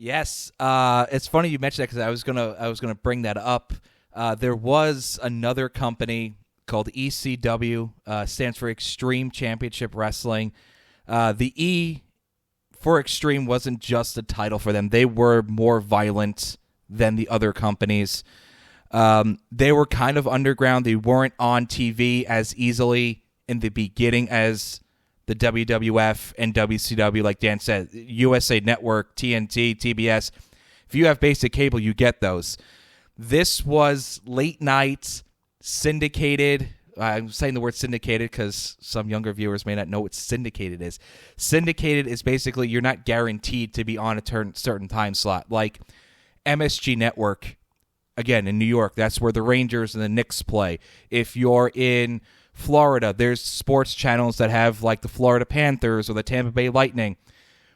Speaker 4: Yes, it's funny you mentioned that because I was gonna bring that up. There was another company called ECW, stands for Extreme Championship Wrestling. The E for Extreme wasn't just a title for them. They were more violent than the other companies. They were kind of underground. They weren't on TV as easily in the beginning as the WWF and WCW, like Dan said, USA Network, TNT, TBS. If you have basic cable, you get those. This was late night, syndicated. I'm saying the word syndicated because some younger viewers may not know what syndicated is. Syndicated is basically you're not guaranteed to be on a certain time slot. Like MSG Network, again, in New York, that's where the Rangers and the Knicks play. If you're in Florida, there's sports channels that have like the Florida Panthers or the Tampa Bay Lightning.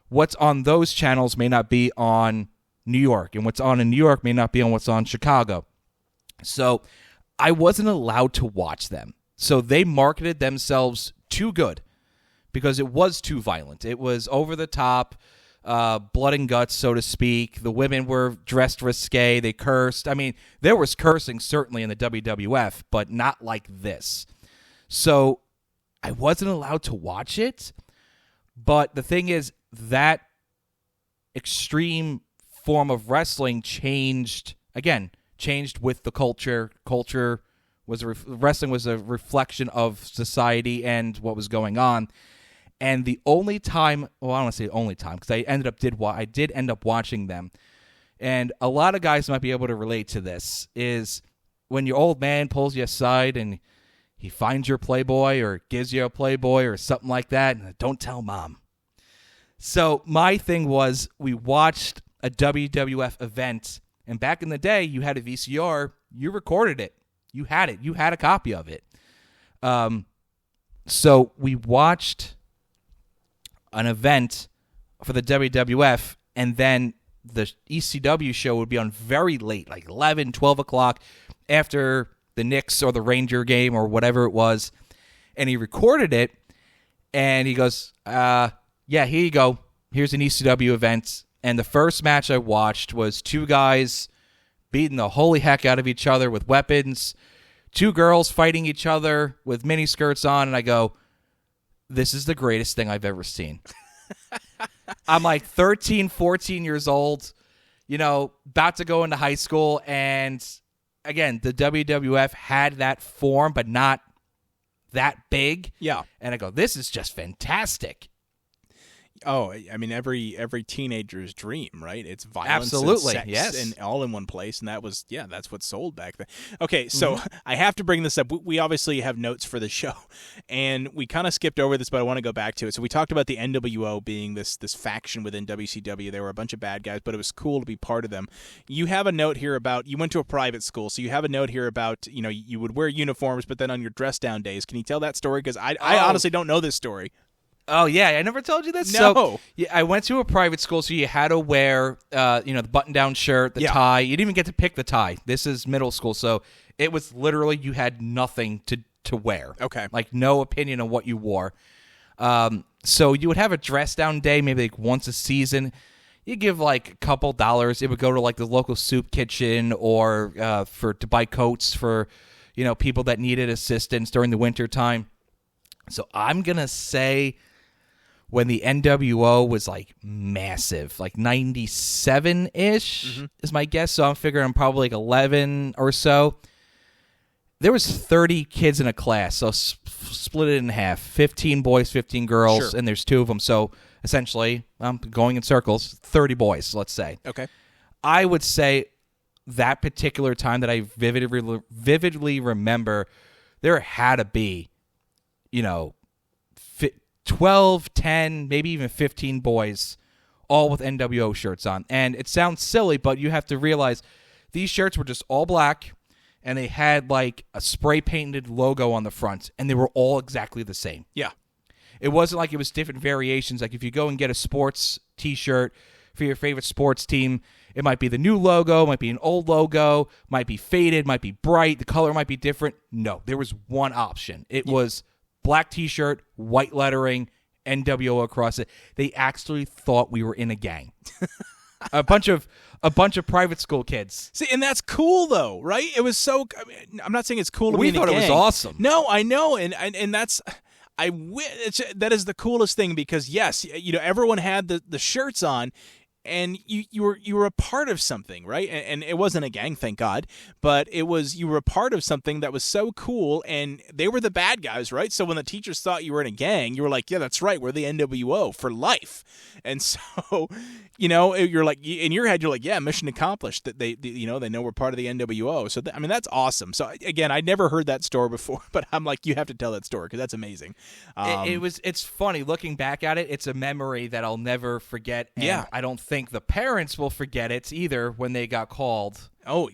Speaker 4: What's on those channels may not be on New York, and what's on in New York may not be on what's on Chicago. So I wasn't allowed to watch them. So they marketed themselves too good because it was too violent. It was over the top, blood and guts, so to speak. The women were dressed risque. They cursed. I mean, there was cursing certainly in the WWF, but not like this. So I wasn't allowed to watch it. But the thing is, that extreme form of wrestling changed with the culture. Wrestling was a reflection of society and what was going on. And the only time, well, I don't want to say only time, because I did end up watching them. And a lot of guys might be able to relate to this, is when your old man pulls you aside and he finds your Playboy or gives you a Playboy or something like that, and don't tell mom. So my thing was, we watched a WWF event, and back in the day, you had a VCR, you recorded it. You had it. You had a copy of it. So we watched an event for the WWF, and then the ECW show would be on very late, like 11, 12 o'clock after the Knicks or the Ranger game or whatever it was. And he recorded it, and he goes, yeah, here you go. Here's an ECW event. And the first match I watched was two guys beating the holy heck out of each other with weapons, two girls fighting each other with miniskirts on, and I go, this is the greatest thing I've ever seen. I'm like 13, 14 years old, about to go into high school, and again, the WWF had that form, but not that big.
Speaker 1: Yeah.
Speaker 4: And I go, this is just fantastic.
Speaker 1: Oh, I mean, every teenager's dream, right? It's violence
Speaker 4: Absolutely,
Speaker 1: and sex
Speaker 4: yes.
Speaker 1: and all in one place, and that's what sold back then. Okay, so I have to bring this up. We obviously have notes for the show, and we kind of skipped over this, but I want to go back to it. So we talked about the NWO being this faction within WCW. There were a bunch of bad guys, but it was cool to be part of them. You have a note here about, you went to a private school, so you have a note here about, you would wear uniforms, but then on your dress down days. Can you tell that story? Because I honestly don't know this story.
Speaker 4: Oh, yeah, I never told you this?
Speaker 1: No.
Speaker 4: So, yeah, I went to a private school, so you had to wear, the button-down shirt, the tie. You didn't even get to pick the tie. This is middle school, so it was literally you had nothing to wear.
Speaker 1: Okay.
Speaker 4: Like, no opinion on what you wore. So you would have a dress-down day maybe like once a season. You give like a couple dollars. It would go to like the local soup kitchen or to buy coats for, people that needed assistance during the winter time. So I'm going to say when the NWO was like massive, like 97-ish is my guess. So I'm figuring I'm probably like 11 or so. There was 30 kids in a class, so split it in half. 15 boys, 15 girls,
Speaker 1: Sure.
Speaker 4: And there's two of them. So essentially, I'm going in circles, 30 boys, let's say.
Speaker 1: Okay.
Speaker 4: I would say that particular time that I vividly remember, there had to be, 12, 10, maybe even 15 boys, all with NWO shirts on. And it sounds silly, but you have to realize These shirts were just all black, and they had like a spray painted logo on the front, and they were all exactly the same.
Speaker 1: Yeah.
Speaker 4: It wasn't like it was different variations. Like if you go and get a sports T-shirt for your favorite sports team, it might be the new logo, might be an old logo, might be faded, might be bright, the color might be different. No, there was one option. It was black T-shirt, white lettering, NWO across it. They actually thought we were in a gang. a bunch of private school kids.
Speaker 1: See, and that's cool though, right? It was so. I mean, I'm not saying it's cool to be in a gang.
Speaker 4: We thought it was awesome.
Speaker 1: No, I know, and that's. That is the coolest thing because yes, everyone had the shirts on, and you were a part of something, right? And it wasn't a gang, thank God, but you were a part of something that was so cool, and they were the bad guys, right? So when the teachers thought you were in a gang, you were like, yeah, that's right, we're the NWO for life, and so you're like, in your head, you're like, yeah, mission accomplished. That they know we're part of the NWO. So I mean, that's awesome. So again, I'd never heard that story before, but I'm like, you have to tell that story because that's amazing.
Speaker 4: It's funny looking back at it. It's a memory that I'll never forget. And I don't think the parents will forget it either when they got called.
Speaker 1: Oh,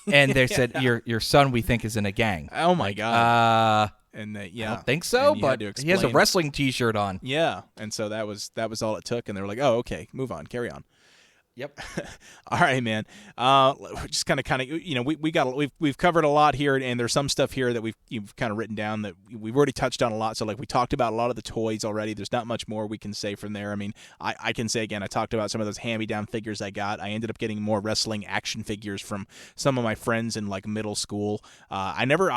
Speaker 4: and they said, your son, we think, is in a gang.
Speaker 1: Oh my God.
Speaker 4: And I don't think so, but he has a wrestling T-shirt on.
Speaker 1: Yeah, and so that was all it took, and they were like, "Oh, okay, move on, carry on."
Speaker 4: Yep.
Speaker 1: All right, man. Just kind of, we've covered a lot here, and there's some stuff here that you've kind of written down that we've already touched on a lot. So like we talked about a lot of the toys already. There's not much more we can say from there. I mean, I can say again, I talked about some of those hand-me-down figures I got. I ended up getting more wrestling action figures from some of my friends in like middle school. I never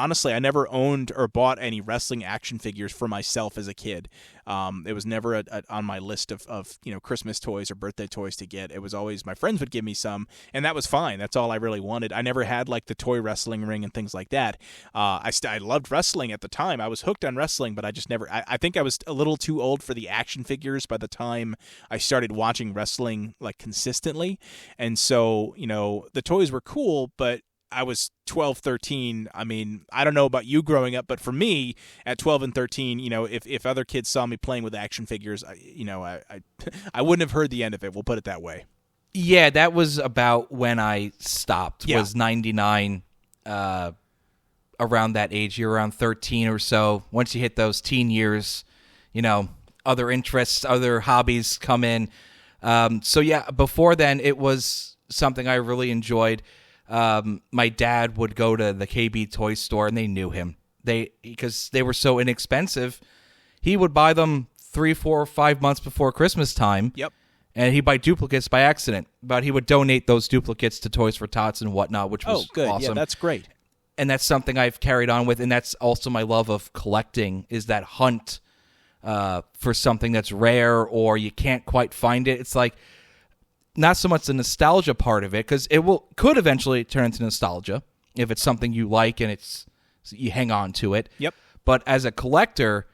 Speaker 1: owned or bought any wrestling action figures for myself as a kid. It was never on my list of Christmas toys or birthday toys to get. It was always my friends would give me some, and that was fine. That's all I really wanted. I never had like the toy wrestling ring and things like that. I loved wrestling at the time. I was hooked on wrestling, but I just never. I think I was a little too old for the action figures by the time I started watching wrestling like consistently, and so the toys were cool, but I was 12, 13. I mean, I don't know about you growing up, but for me at 12 and 13, if other kids saw me playing with action figures, I wouldn't have heard the end of it. We'll put it that way.
Speaker 4: Yeah, that was about when I stopped.
Speaker 1: Yeah.
Speaker 4: Was 99, around that age. You're around 13 or so. Once you hit those teen years, other interests, other hobbies come in. So yeah, before then, it was something I really enjoyed. My dad would go to the KB toy store, and they knew him. Because they were so inexpensive, he would buy them 3, 4, 5 months before Christmas time.
Speaker 1: Yep.
Speaker 4: And he'd buy duplicates by accident, but he would donate those duplicates to Toys for Tots and whatnot, which was
Speaker 1: good.
Speaker 4: Awesome.
Speaker 1: Yeah, that's great.
Speaker 4: And that's something I've carried on with, and that's also my love of collecting, is that hunt for something that's rare or you can't quite find it. It's like not so much the nostalgia part of it, because could eventually turn into nostalgia if it's something you like and you hang on to it.
Speaker 1: Yep.
Speaker 4: But as a collector,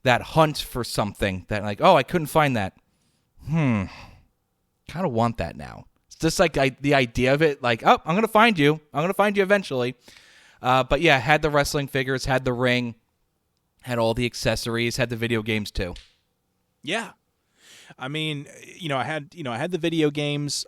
Speaker 4: that hunt for something that like, oh, I couldn't find that. Kind of want that now. It's just like the idea of it, like, oh, I'm going to find you. I'm going to find you eventually. But yeah, had the wrestling figures, had the ring, had all the accessories, had the video games too.
Speaker 1: Yeah. I mean, I had the video games.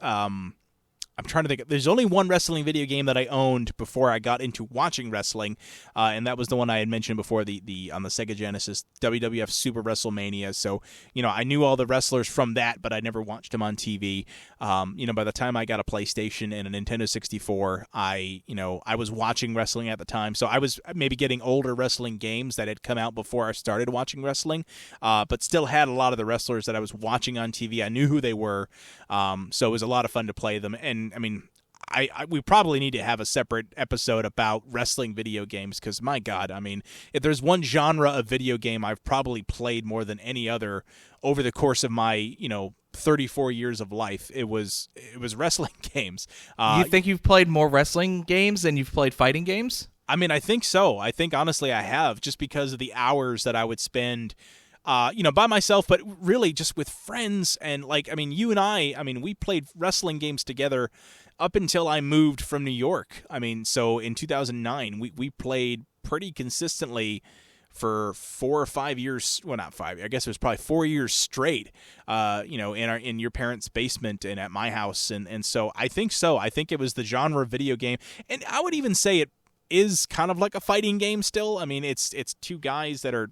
Speaker 1: I'm trying to think. There's only one wrestling video game that I owned before I got into watching wrestling, and that was the one I had mentioned before, the on the Sega Genesis, WWF Super WrestleMania. So, I knew all the wrestlers from that, but I never watched them on TV. By the time I got a PlayStation and a Nintendo 64, I was watching wrestling at the time. So I was maybe getting older wrestling games that had come out before I started watching wrestling, but still had a lot of the wrestlers that I was watching on TV. I knew who they were, so it was a lot of fun to play them. And I mean, we probably need to have a separate episode about wrestling video games because, my God, I mean, if there's one genre of video game I've probably played more than any other over the course of my 34 years of life, it was wrestling games.
Speaker 4: You think you've played more wrestling games than you've played fighting games? I
Speaker 1: mean, I think so. I think honestly I have, just because of the hours that I would spend by myself, but really just with friends. And you and I we played wrestling games together up until I moved from New York. So in 2009, we played pretty consistently for 4 or 5 years. Well, not 5. I guess it was probably 4 years straight. In your parents' basement and at my house, and so I think so. I think it was the genre of video game, and I would even say it is kind of like a fighting game still. I mean, it's two guys that are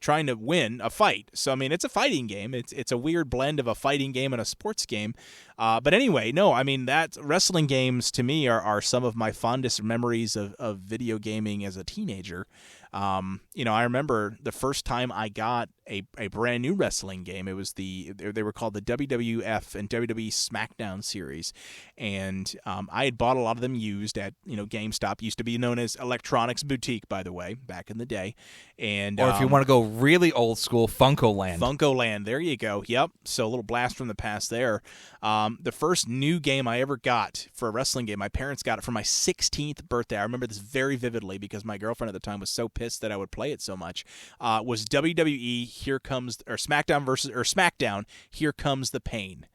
Speaker 1: trying to win a fight. So, I mean, it's a fighting game. It's a weird blend of a fighting game and a sports game. But anyway, no, I mean, that wrestling games to me are some of my fondest memories of video gaming as a teenager. I remember the first time I got a brand new wrestling game. It was they were called the WWF and WWE SmackDown series, and I had bought a lot of them used at GameStop. Used to be known as Electronics Boutique, by the way, back in the day. And
Speaker 4: or if you want to go really old school, Funko-Land.
Speaker 1: There you go. Yep. So a little blast from the past there. The first new game I ever got for a wrestling game, my parents got it for my 16th birthday. I remember this very vividly because my girlfriend at the time was so pissed that I would play it so much. Was WWE SmackDown, Here Comes the Pain.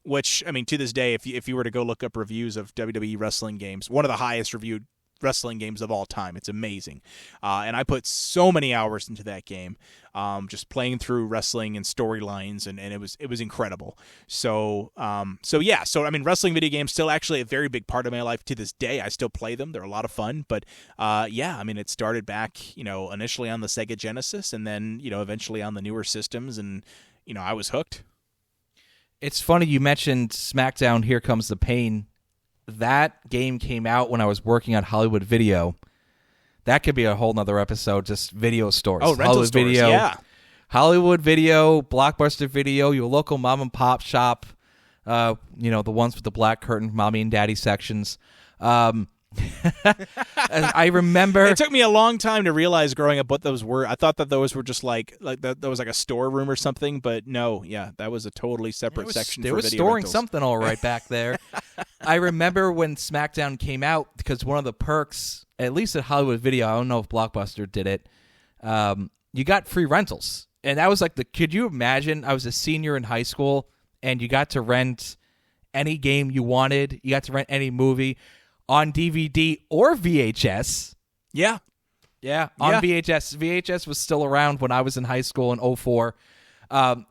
Speaker 1: Which, I mean, to this day, if you were to go look up reviews of WWE wrestling games, one of the highest reviewed wrestling games of all time. It's amazing. And I put so many hours into that game, just playing through wrestling and storylines, and it was incredible. So I mean, wrestling video games still actually a very big part of my life to this day. I still play them. They're a lot of fun, but I mean, it started back, initially on the Sega Genesis, and then, eventually on the newer systems, and, I was hooked.
Speaker 4: It's funny you mentioned SmackDown, Here Comes the Pain. That game came out when I was working on Hollywood Video. That could be a whole nother episode, just video stores.
Speaker 1: Oh, rental
Speaker 4: Hollywood
Speaker 1: stores,
Speaker 4: Video,
Speaker 1: yeah.
Speaker 4: Hollywood Video, Blockbuster Video, your local mom and pop shop, the ones with the black curtain, mommy and daddy sections. I remember
Speaker 1: it took me a long time to realize growing up what those were. I thought that those were just like that was like a storeroom or something, but no, yeah, that was a totally separate section.
Speaker 4: They
Speaker 1: for
Speaker 4: were
Speaker 1: video
Speaker 4: storing
Speaker 1: rentals.
Speaker 4: something all right back there. I remember when SmackDown came out, because one of the perks, at least at Hollywood Video, I don't know if Blockbuster did it, you got free rentals, and that was like could you imagine? I was a senior in high school, and you got to rent any game you wanted. You got to rent any movie on DVD or VHS.
Speaker 1: Yeah.
Speaker 4: On VHS. VHS was still around when I was in high school in 2004.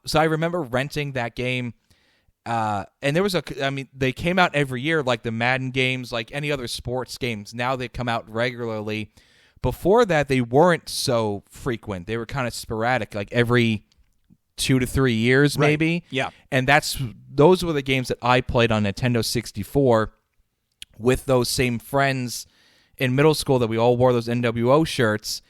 Speaker 4: So I remember renting that game. And there was they came out every year, like the Madden games, like any other sports games. Now they come out regularly. Before that, they weren't so frequent. They were kind of sporadic, like every 2 to 3 years, maybe.
Speaker 1: Right. Yeah.
Speaker 4: And those were the games that I played on Nintendo 64 with those same friends in middle school that we all wore those NWO shirts.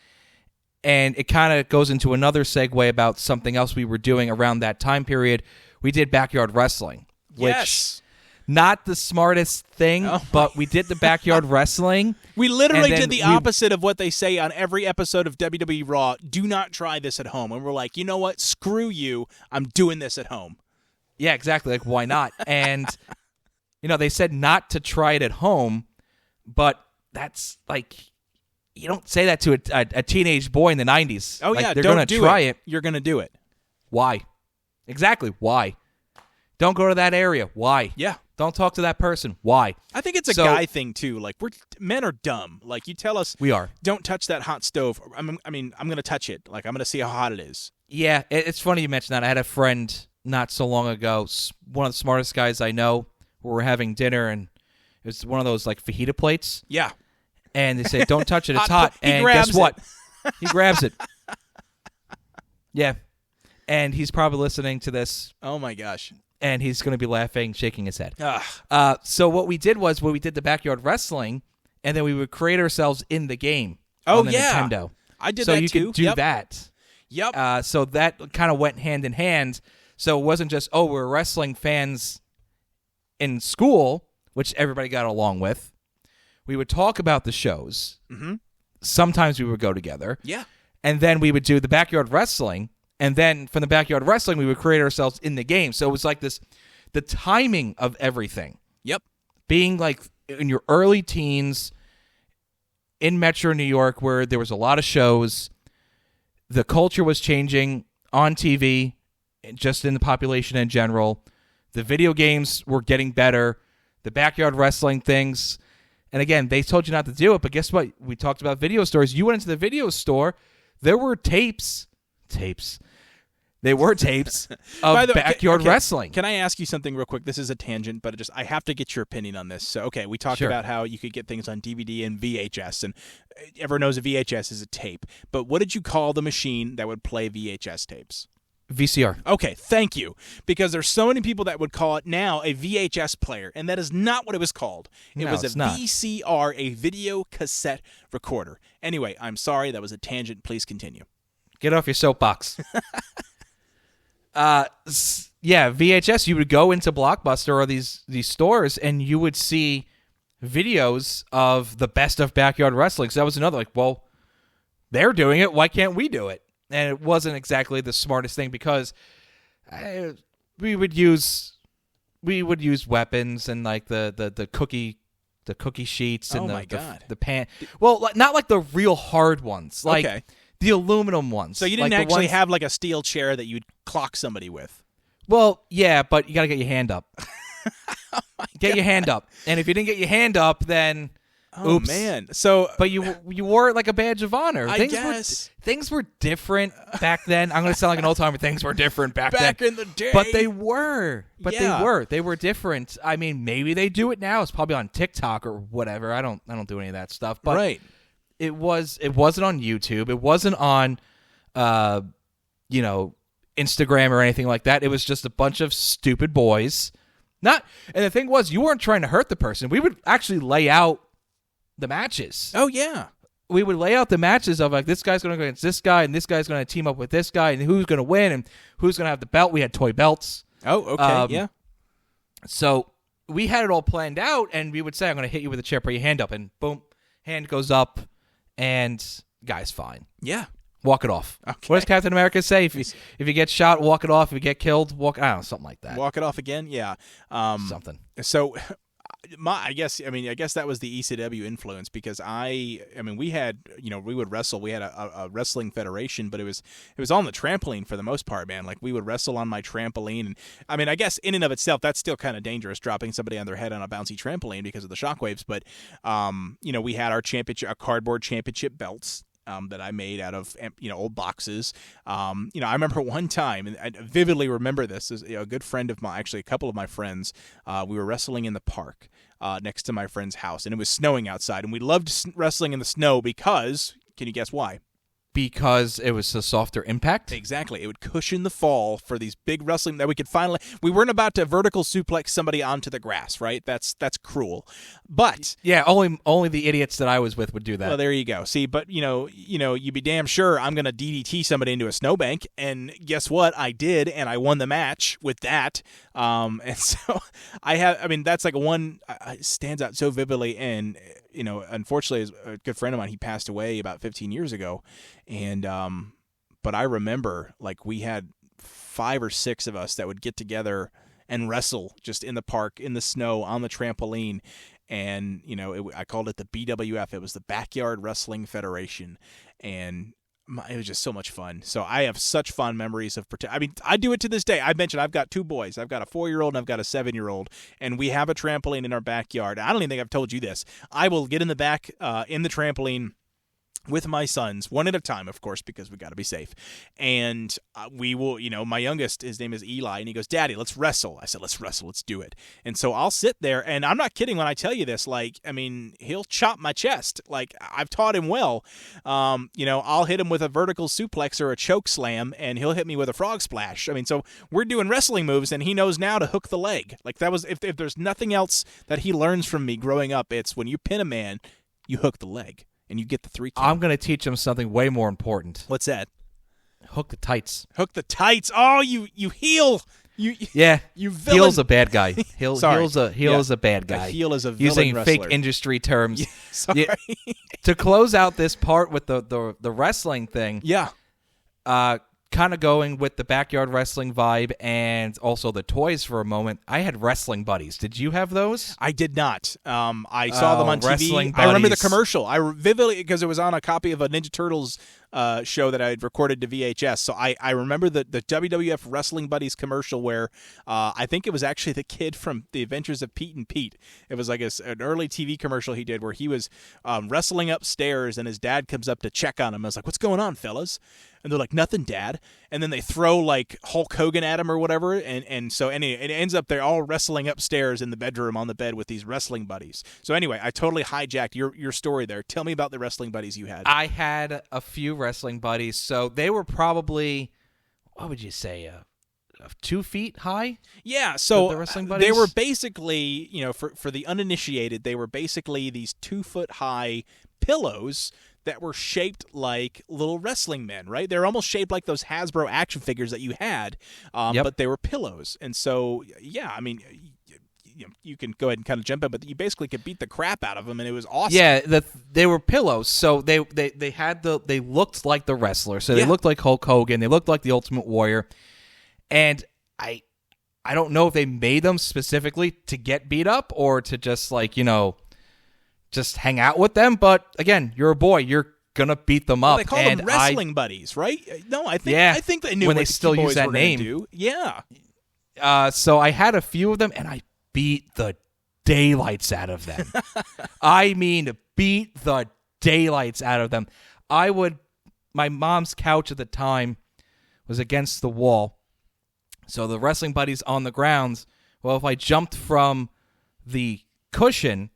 Speaker 4: And it kind of goes into another segue about something else we were doing around that time period. We did backyard wrestling.
Speaker 1: Yes.
Speaker 4: Which, not the smartest thing, but we did the backyard wrestling.
Speaker 1: We literally did the opposite of what they say on every episode of WWE Raw. Do not try this at home. And we're like, you know what? Screw you. I'm doing this at home.
Speaker 4: Yeah, exactly. Like, why not? And they said not to try it at home, but that's like, you don't say that to a teenage boy in the 90s.
Speaker 1: Oh, yeah,
Speaker 4: they're going to try it.
Speaker 1: You're going to do it.
Speaker 4: Why? Exactly. Why? Don't go to that area. Why?
Speaker 1: Yeah.
Speaker 4: Don't talk to that person. Why?
Speaker 1: I think it's a guy thing, too. Like, men are dumb. Like, you tell us,
Speaker 4: we are.
Speaker 1: Don't touch that hot stove. I'm going to touch it. Like, I'm going to see how hot it is.
Speaker 4: Yeah, it's funny you mentioned that. I had a friend not so long ago, one of the smartest guys I know, we were having dinner, and it was one of those like fajita plates.
Speaker 1: Yeah.
Speaker 4: And they said, don't touch it, it's hot. And guess what? He grabs it. Yeah. And he's probably listening to this.
Speaker 1: Oh, my gosh.
Speaker 4: And he's going to be laughing, shaking his head.
Speaker 1: Ugh.
Speaker 4: So what we did was we did the backyard wrestling, and then we would create ourselves in the game.
Speaker 1: Oh,
Speaker 4: on the Nintendo.
Speaker 1: I did
Speaker 4: so
Speaker 1: that
Speaker 4: you
Speaker 1: too.
Speaker 4: could do that.
Speaker 1: Yep.
Speaker 4: So that kind of went hand in hand. So it wasn't just, we're wrestling fans in school, which everybody got along with. We would talk about the shows.
Speaker 1: Mm-hmm.
Speaker 4: Sometimes we would go together.
Speaker 1: Yeah.
Speaker 4: And then we would do the backyard wrestling. And then from the backyard wrestling, we would create ourselves in the game. So it was like the timing of everything.
Speaker 1: Yep.
Speaker 4: Being like in your early teens in Metro New York, where there was a lot of shows, the culture was changing on TV, just in the population in general. The video games were getting better. The backyard wrestling things. And again, they told you not to do it, but guess what? We talked about video stores. You went into the video store. there were tapes. They were tapes of backyard wrestling.
Speaker 1: Can I ask you something real quick? This is a tangent, but I have to get your opinion on this. So, okay, we talked about how you could get things on DVD and VHS, and everyone knows a VHS is a tape. But what did you call the machine that would play VHS tapes?
Speaker 4: VCR.
Speaker 1: Okay, thank you. Because there's so many people that would call it now a VHS player, and that is not what it was called. It was a VCR, a video cassette recorder. Anyway, I'm sorry, that was a tangent. Please continue.
Speaker 4: Get off your soapbox. VHS, you would go into Blockbuster or these stores and you would see videos of the best of backyard wrestling. So that was another, well, they're doing it, why can't we do it? And it wasn't exactly the smartest thing because we would use weapons and like the cookie sheets and the pan. Well, not like the real hard ones. Like the aluminum ones.
Speaker 1: So you didn't actually have like a steel chair that you'd clock somebody with.
Speaker 4: Well, yeah, but you got to get your hand up. Your hand up. And if you didn't get your hand up, then oops.
Speaker 1: Man. So
Speaker 4: but you wore it like a badge of honor.
Speaker 1: I guess.
Speaker 4: Things were different back then. I'm going to sound like an old timer. Things were different back then.
Speaker 1: Back in the day.
Speaker 4: But they were. They were different. I mean, maybe they do it now. It's probably on TikTok or whatever. I don't do any of that stuff. But
Speaker 1: right.
Speaker 4: It wasn't on YouTube. It wasn't on Instagram or anything like that. It was just a bunch of stupid boys. And the thing was, you weren't trying to hurt the person. We would actually lay out the matches.
Speaker 1: Oh yeah.
Speaker 4: We would lay out the matches of like this guy's going to go against this guy and this guy's going to team up with this guy and who's going to win and who's going to have the belt. We had toy belts.
Speaker 1: Oh, okay. Yeah.
Speaker 4: So we had it all planned out and we would say, I'm going to hit you with a chair, put your hand up, and boom, hand goes up. And guy's fine.
Speaker 1: Yeah.
Speaker 4: Walk it off. Okay. What does Captain America say? If you get shot, walk it off. If you get killed, walk. I don't know, something like that.
Speaker 1: Walk it off again. Yeah.
Speaker 4: Something.
Speaker 1: So, I guess that was the ECW influence because we had we would wrestle. We had a wrestling federation, but it was on the trampoline for the most part, man. Like we would wrestle on my trampoline, and I guess in and of itself that's still kind of dangerous, dropping somebody on their head on a bouncy trampoline because of the shockwaves. But we had our cardboard championship belts. That I made out of old boxes. I remember one time, and I vividly remember this. A good friend of mine, actually a couple of my friends, we were wrestling in the park next to my friend's house, and it was snowing outside, and we loved wrestling in the snow because, can you guess why?
Speaker 4: Because it was a softer impact?
Speaker 1: Exactly. It would cushion the fall for these big wrestling that we could finally... We weren't about to vertical suplex somebody onto the grass, right? That's cruel. But...
Speaker 4: Yeah, only the idiots that I was with would do that.
Speaker 1: Well, there you go. See, but, you'd be damn sure I'm going to DDT somebody into a snowbank, and guess what? I did, and I won the match with that. And so that's like one... stands out so vividly, and... unfortunately, a good friend of mine, he passed away about 15 years ago. And, but I remember, like, we had 5 or 6 of us that would get together and wrestle just in the park, in the snow, on the trampoline. And, I called it the BWF. It was the Backyard Wrestling Federation. And it was just so much fun. So I have such fond memories of I do it to this day. I mentioned I've got 2 boys. I've got a 4-year-old and I've got a 7-year-old, and we have a trampoline in our backyard. I don't even think I've told you this. I will get in the back in the trampoline with my sons, one at a time, of course, because we got to be safe. And we will, my youngest, his name is Eli, and he goes, "Daddy, let's wrestle." I said, "Let's wrestle, let's do it." And so I'll sit there, and I'm not kidding when I tell you this. Like, he'll chop my chest. Like, I've taught him well. I'll hit him with a vertical suplex or a choke slam, and he'll hit me with a frog splash. So we're doing wrestling moves, and he knows now to hook the leg. Like, that was, if there's nothing else that he learns from me growing up, it's when you pin a man, you hook the leg. And you get the 3 count.
Speaker 4: I'm going to teach him something way more important.
Speaker 1: What's that?
Speaker 4: Hook the tights.
Speaker 1: Hook the tights. Oh, you heel. You villain.
Speaker 4: Heel's a bad guy. Heel's a bad guy.
Speaker 1: A heel is a villain
Speaker 4: using
Speaker 1: wrestler.
Speaker 4: Fake industry terms.
Speaker 1: Yeah, sorry.
Speaker 4: To close out this part with the wrestling thing.
Speaker 1: Yeah.
Speaker 4: Kind of going with the backyard wrestling vibe and also the toys for a moment. I had wrestling buddies. Did you have those?
Speaker 1: I did not. I saw them on TV.
Speaker 4: Wrestling
Speaker 1: I remember the
Speaker 4: buddies.
Speaker 1: commercial. I vividly, because it was on a copy of a Ninja Turtles show that I had recorded to VHS. So I remember the WWF Wrestling Buddies commercial where I think it was actually the kid from The Adventures of Pete and Pete. It was like an early TV commercial he did where he was wrestling upstairs and his dad comes up to check on him. I was like, "What's going on, fellas?" And they're like, "Nothing, Dad." And then they throw like Hulk Hogan at him or whatever. And so anyway, it ends up they're all wrestling upstairs in the bedroom on the bed with these wrestling buddies. So anyway, I totally hijacked your story there. Tell me about the wrestling buddies you had.
Speaker 4: I had a few wrestling buddies. So they were probably, what would you say, 2 feet high?
Speaker 1: Yeah, so
Speaker 4: the wrestling buddies?
Speaker 1: They were basically, for the uninitiated, they were basically these 2-foot high pillows that were shaped like little wrestling men, right? They're almost shaped like those Hasbro action figures that you had, but they were pillows. And so, yeah, I mean, you can go ahead and kind of jump in, but you basically could beat the crap out of them, and it was awesome.
Speaker 4: Yeah, they were pillows, so they looked like the wrestler. So they looked like Hulk Hogan. They looked like the Ultimate Warrior. And I don't know if they made them specifically to get beat up or to just just hang out with them. But again, you're a boy. You're gonna beat them up.
Speaker 1: They call them wrestling buddies, right? No, I think they knew
Speaker 4: when
Speaker 1: what
Speaker 4: they
Speaker 1: the
Speaker 4: still
Speaker 1: two boys
Speaker 4: use that
Speaker 1: were gonna
Speaker 4: name.
Speaker 1: do. Yeah.
Speaker 4: So I had a few of them, and I beat the daylights out of them. I mean, beat the daylights out of them. My mom's couch at the time was against the wall. So the wrestling buddies on the grounds, well, if I jumped from the cushion,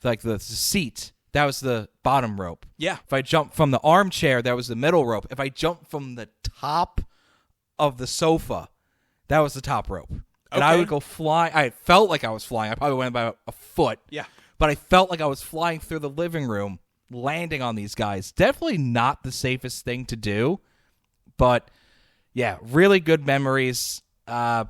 Speaker 4: like the seat, that was the bottom rope.
Speaker 1: Yeah.
Speaker 4: If I jumped from the armchair, that was the middle rope. If I jumped from the top of the sofa, that was the top rope. And I would go flying. I felt like I was flying. I probably went about a foot.
Speaker 1: Yeah.
Speaker 4: But I felt like I was flying through the living room, landing on these guys. Definitely not the safest thing to do. But, yeah, really good memories. I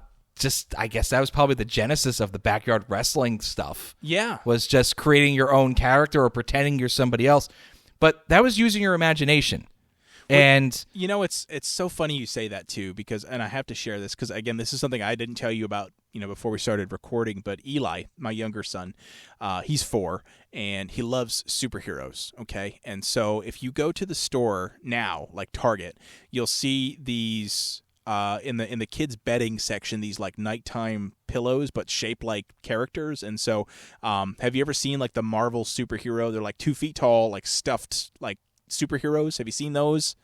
Speaker 4: guess that was probably the genesis of the backyard wrestling stuff.
Speaker 1: Yeah.
Speaker 4: Was just creating your own character or pretending you're somebody else. But that was using your imagination. And
Speaker 1: it's so funny you say that too, because, and I have to share this because, again, this is something I didn't tell you about, before we started recording, but Eli, my younger son, he's 4 and he loves superheroes. Okay. And so if you go to the store now, like Target, you'll see these, in the kids bedding section, these like nighttime pillows, but shaped like characters. And so, have you ever seen like the Marvel superhero? They're like 2 feet tall, like stuffed, like superheroes. Have you seen those?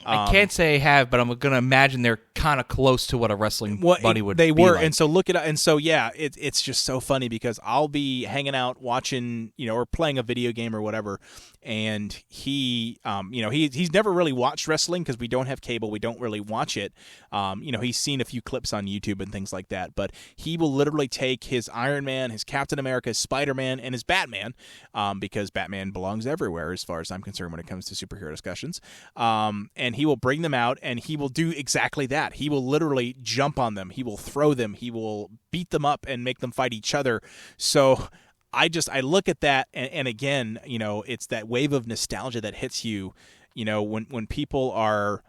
Speaker 4: I can't say I have, but I'm going to imagine they're kind of close to what a wrestling buddy would be.
Speaker 1: They were,
Speaker 4: like.
Speaker 1: And so look it up. And so, yeah, it's just so funny because I'll be hanging out watching, or playing a video game or whatever, and he, he's never really watched wrestling because we don't have cable. We don't really watch it. He's seen a few clips on YouTube and things like that, but he will literally take his Iron Man, his Captain America, his Spider-Man, and his Batman, because Batman belongs everywhere as far as I'm concerned when it comes to superhero discussions. And he will bring them out, and he will do exactly that. He will literally jump on them. He will throw them. He will beat them up and make them fight each other. So I look at that, and again, it's that wave of nostalgia that hits you, when people are,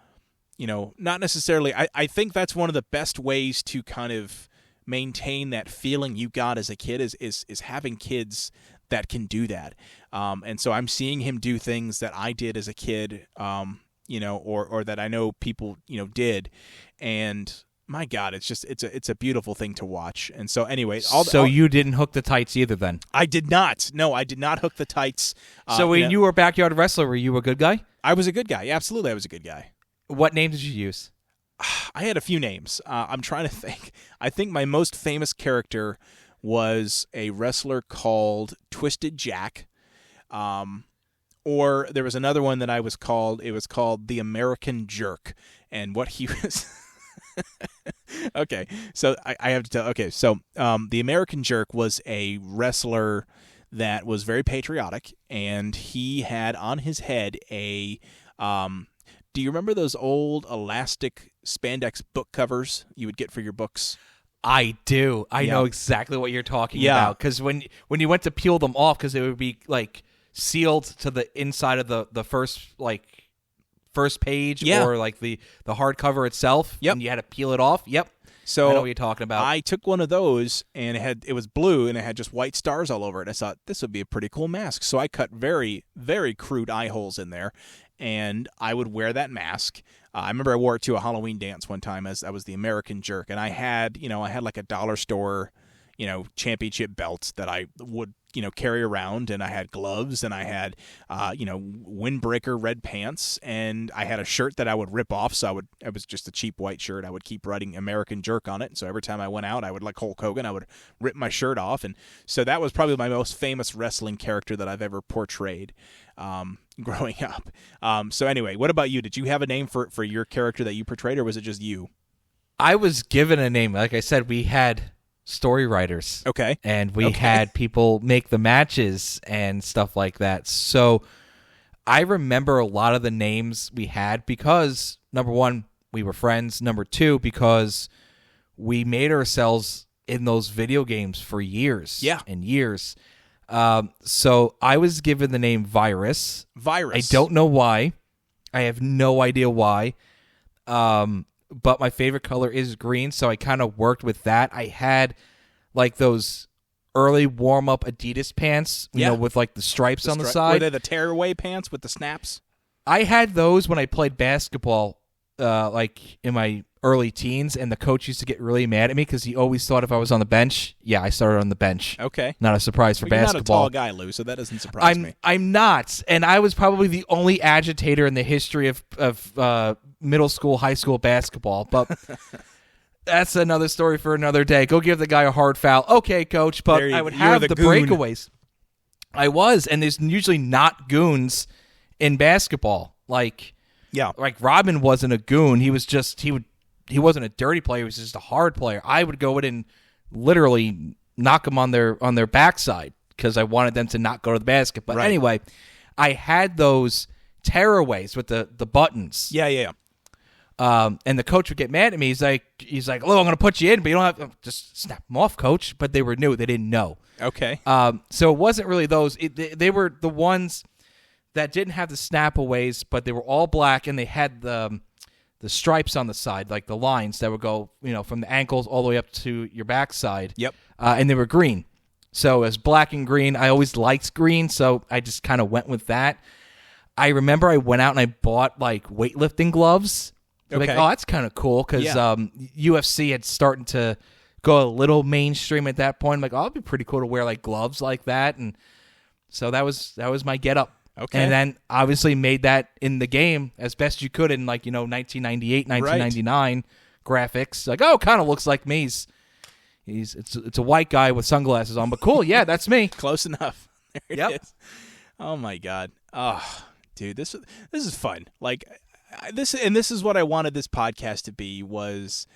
Speaker 1: not necessarily. I think that's one of the best ways to kind of maintain that feeling you got as a kid is having kids that can do that. And so I'm seeing him do things that I did as a kid, or that I know people, did. And my God, it's a beautiful thing to watch. And so anyway,
Speaker 4: you didn't hook the tights either then?
Speaker 1: I did not. No, I did not hook the tights.
Speaker 4: So when you were a backyard wrestler, were you a good guy?
Speaker 1: I was a good guy. Absolutely. I was a good guy.
Speaker 4: What name did you use?
Speaker 1: I had a few names. I'm trying to think. I think my most famous character was a wrestler called Twisted Jack. Or there was another one that I was called. It was called the American Jerk. And what he was... Okay, so I have to tell... Okay, so the American Jerk was a wrestler that was very patriotic. And he had on his head a... do you remember those old elastic spandex book covers you would get for your books?
Speaker 4: I do. I know exactly what you're talking about. Because when you went to peel them off, because it would be like... sealed to the inside of the first page or like the hardcover itself.
Speaker 1: Yep.
Speaker 4: And you had to peel it off. Yep.
Speaker 1: So
Speaker 4: I know what you're talking about.
Speaker 1: I took one of those and it was blue and it had just white stars all over it. I thought this would be a pretty cool mask. So I cut very, very crude eye holes in there and I would wear that mask. I remember I wore it to a Halloween dance one time as I was the American Jerk, and I had like a dollar store, championship belts that I would, carry around, and I had gloves, and I had, windbreaker red pants, and I had a shirt that I would rip off. So it was just a cheap white shirt. I would keep writing American Jerk on it. So every time I went out, I would, like Hulk Hogan, I would rip my shirt off. And so that was probably my most famous wrestling character that I've ever portrayed growing up. So anyway, what about you? Did you have a name for your character that you portrayed, or was it just you?
Speaker 4: I was given a name. Like I said, we had story writers.
Speaker 1: Okay.
Speaker 4: And we had people make the matches and stuff like that. So I remember a lot of the names we had because, number one, we were friends. Number two, because we made ourselves in those video games for years and years. So I was given the name Virus. I don't know why. I have no idea why. But my favorite color is green, so I kind of worked with that. I had like those early warm-up Adidas pants, you know, with like the stripes on the side.
Speaker 1: Were they the tearaway pants with the snaps?
Speaker 4: I had those when I played basketball, like in my early teens, and the coach used to get really mad at me because he always thought if I was on the bench, I started on the bench.
Speaker 1: Okay.
Speaker 4: Not a surprise for basketball.
Speaker 1: You're not a tall guy, Lou, so that doesn't surprise me.
Speaker 4: I'm not, and I was probably the only agitator in the history of middle school, high school basketball, but that's another story for another day. Go give the guy a hard foul. Okay, coach, but I would have the breakaways. I was, and there's usually not goons in basketball. Like Robin wasn't a goon. He was just he wasn't a dirty player. He was just a hard player. I would go in and literally knock them on their backside because I wanted them to not go to the basket. But anyway, I had those tearaways with the buttons.
Speaker 1: Yeah.
Speaker 4: And the coach would get mad at me. He's like, "Oh, I'm going to put you in, but you don't have to just snap them off, coach." But they were new; they didn't know.
Speaker 1: Okay.
Speaker 4: So it wasn't really those. They were the ones that didn't have the snapaways, but they were all black, and they had the stripes on the side, like the lines that would go, from the ankles all the way up to your backside.
Speaker 1: Yep.
Speaker 4: And they were green. So as black and green, I always liked green, so I just kind of went with that. I remember I went out and I bought like weightlifting gloves.
Speaker 1: Okay.
Speaker 4: Like, oh, that's kind of cool because UFC had started to go a little mainstream at that point. I'm like, oh, it'd be pretty cool to wear like gloves like that, and so that was my get up.
Speaker 1: Okay.
Speaker 4: And then obviously made that in the game as best you could in 1998, 1999 graphics. Like, oh, kind of looks like me. It's a white guy with sunglasses on, but cool. Yeah, that's me.
Speaker 1: Close enough. There
Speaker 4: it
Speaker 1: is. Oh my God. Oh, dude, this is fun. Like this is what I wanted this podcast to be, was,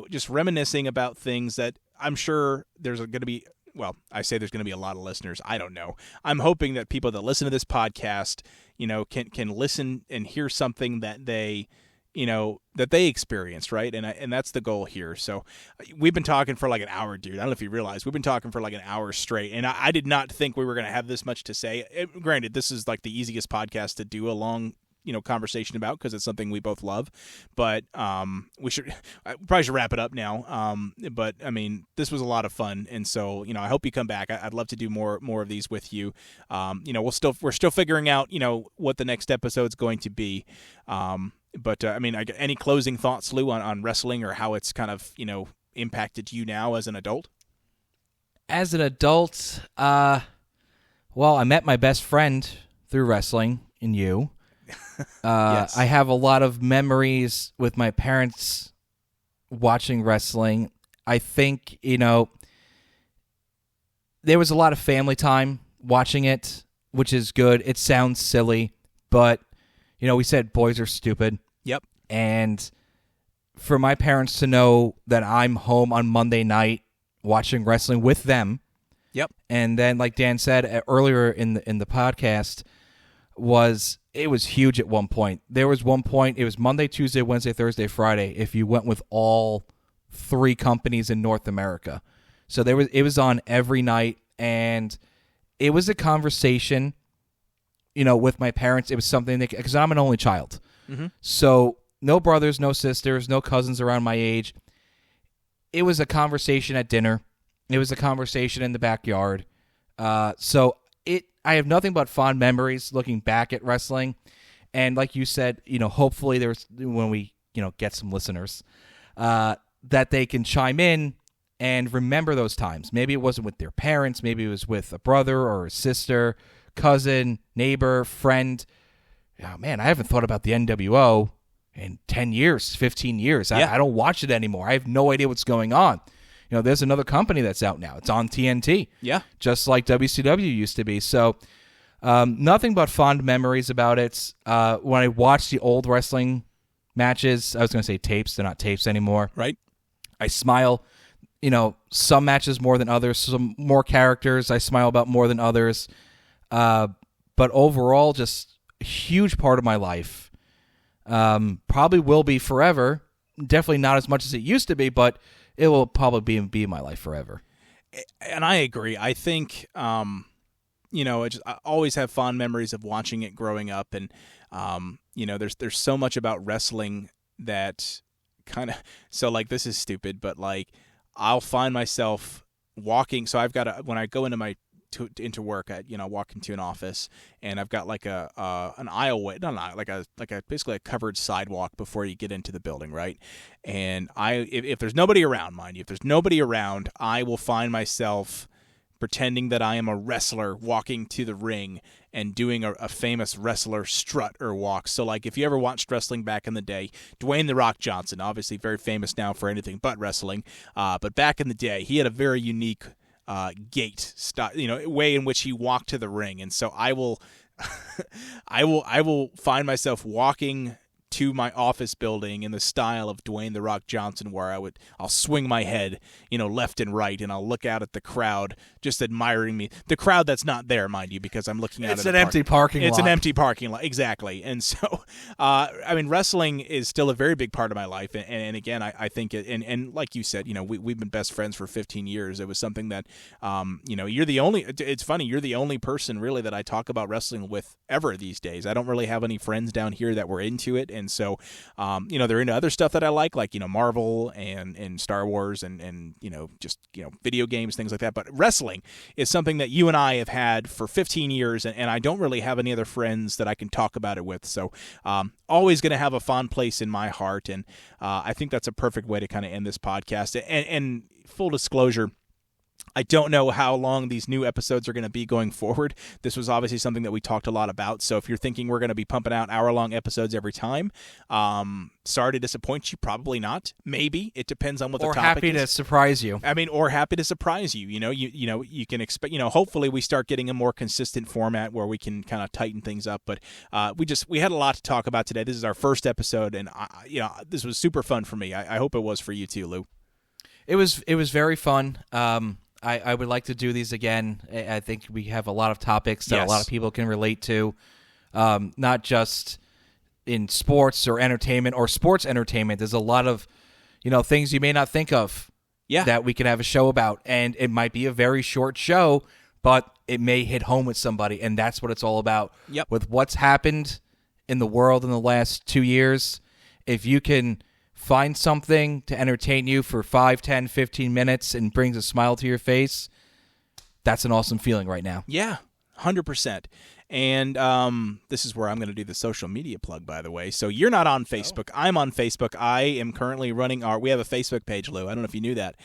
Speaker 1: just reminiscing about things that I'm sure there's going to be. Well, I say there's going to be a lot of listeners. I don't know. I'm hoping that people that listen to this podcast, can listen and hear something that they, that they experienced, right? And that's the goal here. So we've been talking for like an hour, dude. I don't know if you realize we've been talking for like an hour straight, and I did not think we were going to have this much to say. Granted, this is like the easiest podcast to do a long conversation about because it's something we both love, but I probably should wrap it up now. But I mean, this was a lot of fun, and so I hope you come back. I'd love to do more of these with you. We're still figuring out what the next episode's going to be. But I mean, any closing thoughts, Lou, on wrestling or how it's kind of impacted you now as an adult?
Speaker 4: As an adult, well, I met my best friend through wrestling in you.
Speaker 1: Yes.
Speaker 4: I have a lot of memories with my parents watching wrestling. I think, there was a lot of family time watching it, which is good. It sounds silly, but, we said boys are stupid.
Speaker 1: Yep.
Speaker 4: And for my parents to know that I'm home on Monday night watching wrestling with them.
Speaker 1: Yep.
Speaker 4: And then, like Dan said earlier in the podcast, it was huge at one point. There was one point, it was Monday, Tuesday, Wednesday, Thursday, Friday, if you went with all three companies in North America. So it was on every night, and it was a conversation, with my parents. It was something because I'm an only child.
Speaker 1: Mm-hmm. So
Speaker 4: no brothers, no sisters, no cousins around my age. It was a conversation at dinner. It was a conversation in the backyard. I have nothing but fond memories looking back at wrestling. And like you said, hopefully when we, get some listeners, that they can chime in and remember those times. Maybe it wasn't with their parents. Maybe it was with a brother or a sister, cousin, neighbor, friend. Oh, man, I haven't thought about the NWO in 10 years, 15 years.
Speaker 1: Yeah.
Speaker 4: I don't watch it anymore. I have no idea what's going on. There's another company that's out now. It's on TNT.
Speaker 1: Yeah.
Speaker 4: Just like WCW used to be. So nothing but fond memories about it. When I watched the old wrestling matches, I was going to say tapes. They're not tapes anymore.
Speaker 1: Right.
Speaker 4: I smile. Some matches more than others. Some more characters I smile about more than others. But overall, just a huge part of my life. Probably will be forever. Definitely not as much as it used to be, but it will probably be in my life forever.
Speaker 1: And I agree. I think, I always have fond memories of watching it growing up. And, there's so much about wrestling that kind of, so like, this is stupid, but like, I'll find myself walking. So I've got when I go into into work, I walk into an office and I've got like an aisleway, basically a covered sidewalk before you get into the building, right? And if there's nobody around, mind you, if there's nobody around, I will find myself pretending that I am a wrestler walking to the ring and doing a famous wrestler strut or walk. So like if you ever watched wrestling back in the day, Dwayne "The Rock" Johnson, obviously very famous now for anything but wrestling, but back in the day, he had a very unique gait style, way in which he walked to the ring. And so I will I will find myself walking to my office building in the style of Dwayne "The Rock" Johnson, where I'll swing my head, left and right, and I'll look out at the crowd just admiring me. The crowd that's not there, mind you, because I'm looking out at
Speaker 4: It's an empty parking lot.
Speaker 1: It's an empty parking lot, exactly. And so, wrestling is still a very big part of my life. And again, I think, and like you said, we've been best friends for 15 years. It was something that, you're the only, it's funny, you're the only person really that I talk about wrestling with ever these days. I don't really have any friends down here that were into it. And so, they're into other stuff that I like Marvel and Star Wars and just video games, things like that. But wrestling is something that you and I have had for 15 years, and I don't really have any other friends that I can talk about it with. So, always going to have a fond place in my heart, and I think that's a perfect way to kind of end this podcast. And full disclosure, I don't know how long these new episodes are going to be going forward. This was obviously something that we talked a lot about. So if you're thinking we're going to be pumping out hour-long episodes every time, sorry to disappoint you. Probably not. Maybe. It depends on what the topic is.
Speaker 4: Or happy to surprise you.
Speaker 1: Or happy to surprise you. You can expect. Hopefully we start getting a more consistent format where we can kind of tighten things up. But we had a lot to talk about today. This is our first episode, and this was super fun for me. I hope it was for you too, Lou.
Speaker 4: It was very fun. I would like to do these again. I think we have a lot of topics that a lot of people can relate to, not just in sports or entertainment or sports entertainment. There's a lot of, things you may not think of that we can have a show about. And it might be a very short show, but it may hit home with somebody. And that's what it's all about.
Speaker 1: Yep.
Speaker 4: With what's happened in the world in the last 2 years, if you can find something to entertain you for 5, 10, 15 minutes and brings a smile to your face, that's an awesome feeling right now.
Speaker 1: Yeah, 100%. And this is where I'm going to do the social media plug, by the way. So you're not on Facebook. I'm on Facebook. I am currently running we have a Facebook page, Lou. I don't know if you knew that.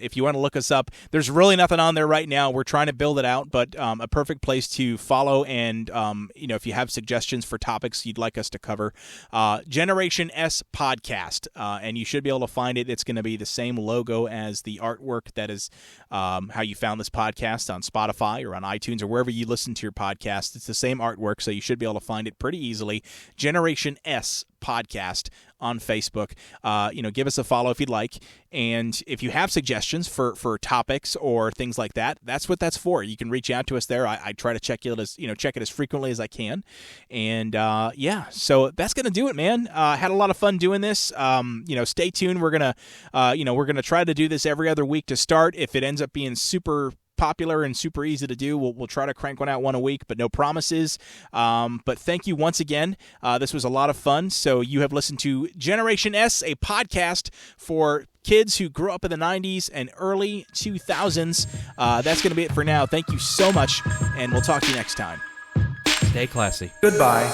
Speaker 1: If you want to look us up, there's really nothing on there right now. We're trying to build it out, but a perfect place to follow. And, if you have suggestions for topics you'd like us to cover, Generation S Podcast. And you should be able to find it. It's going to be the same logo as the artwork that is how you found this podcast on Spotify or on iTunes or wherever you listen to your podcast. It's the same artwork, so you should be able to find it pretty easily. Generation S Podcast on Facebook. Give us a follow if you'd like. And if you have suggestions for topics or things like that, that's what that's for. You can reach out to us there. I try to check it as frequently as I can. And so that's gonna do it, man. Had a lot of fun doing this. Stay tuned. We're gonna try to do this every other week to start. If it ends up being super popular and super easy to do, we'll try to crank one out one a week, but no promises. But thank you once again. This was a lot of fun. So you have listened to Generation S, a podcast for kids who grew up in the 90s and early 2000s. That's going to be it for now. Thank you so much, and we'll talk to you next time.
Speaker 4: Stay classy.
Speaker 3: Goodbye.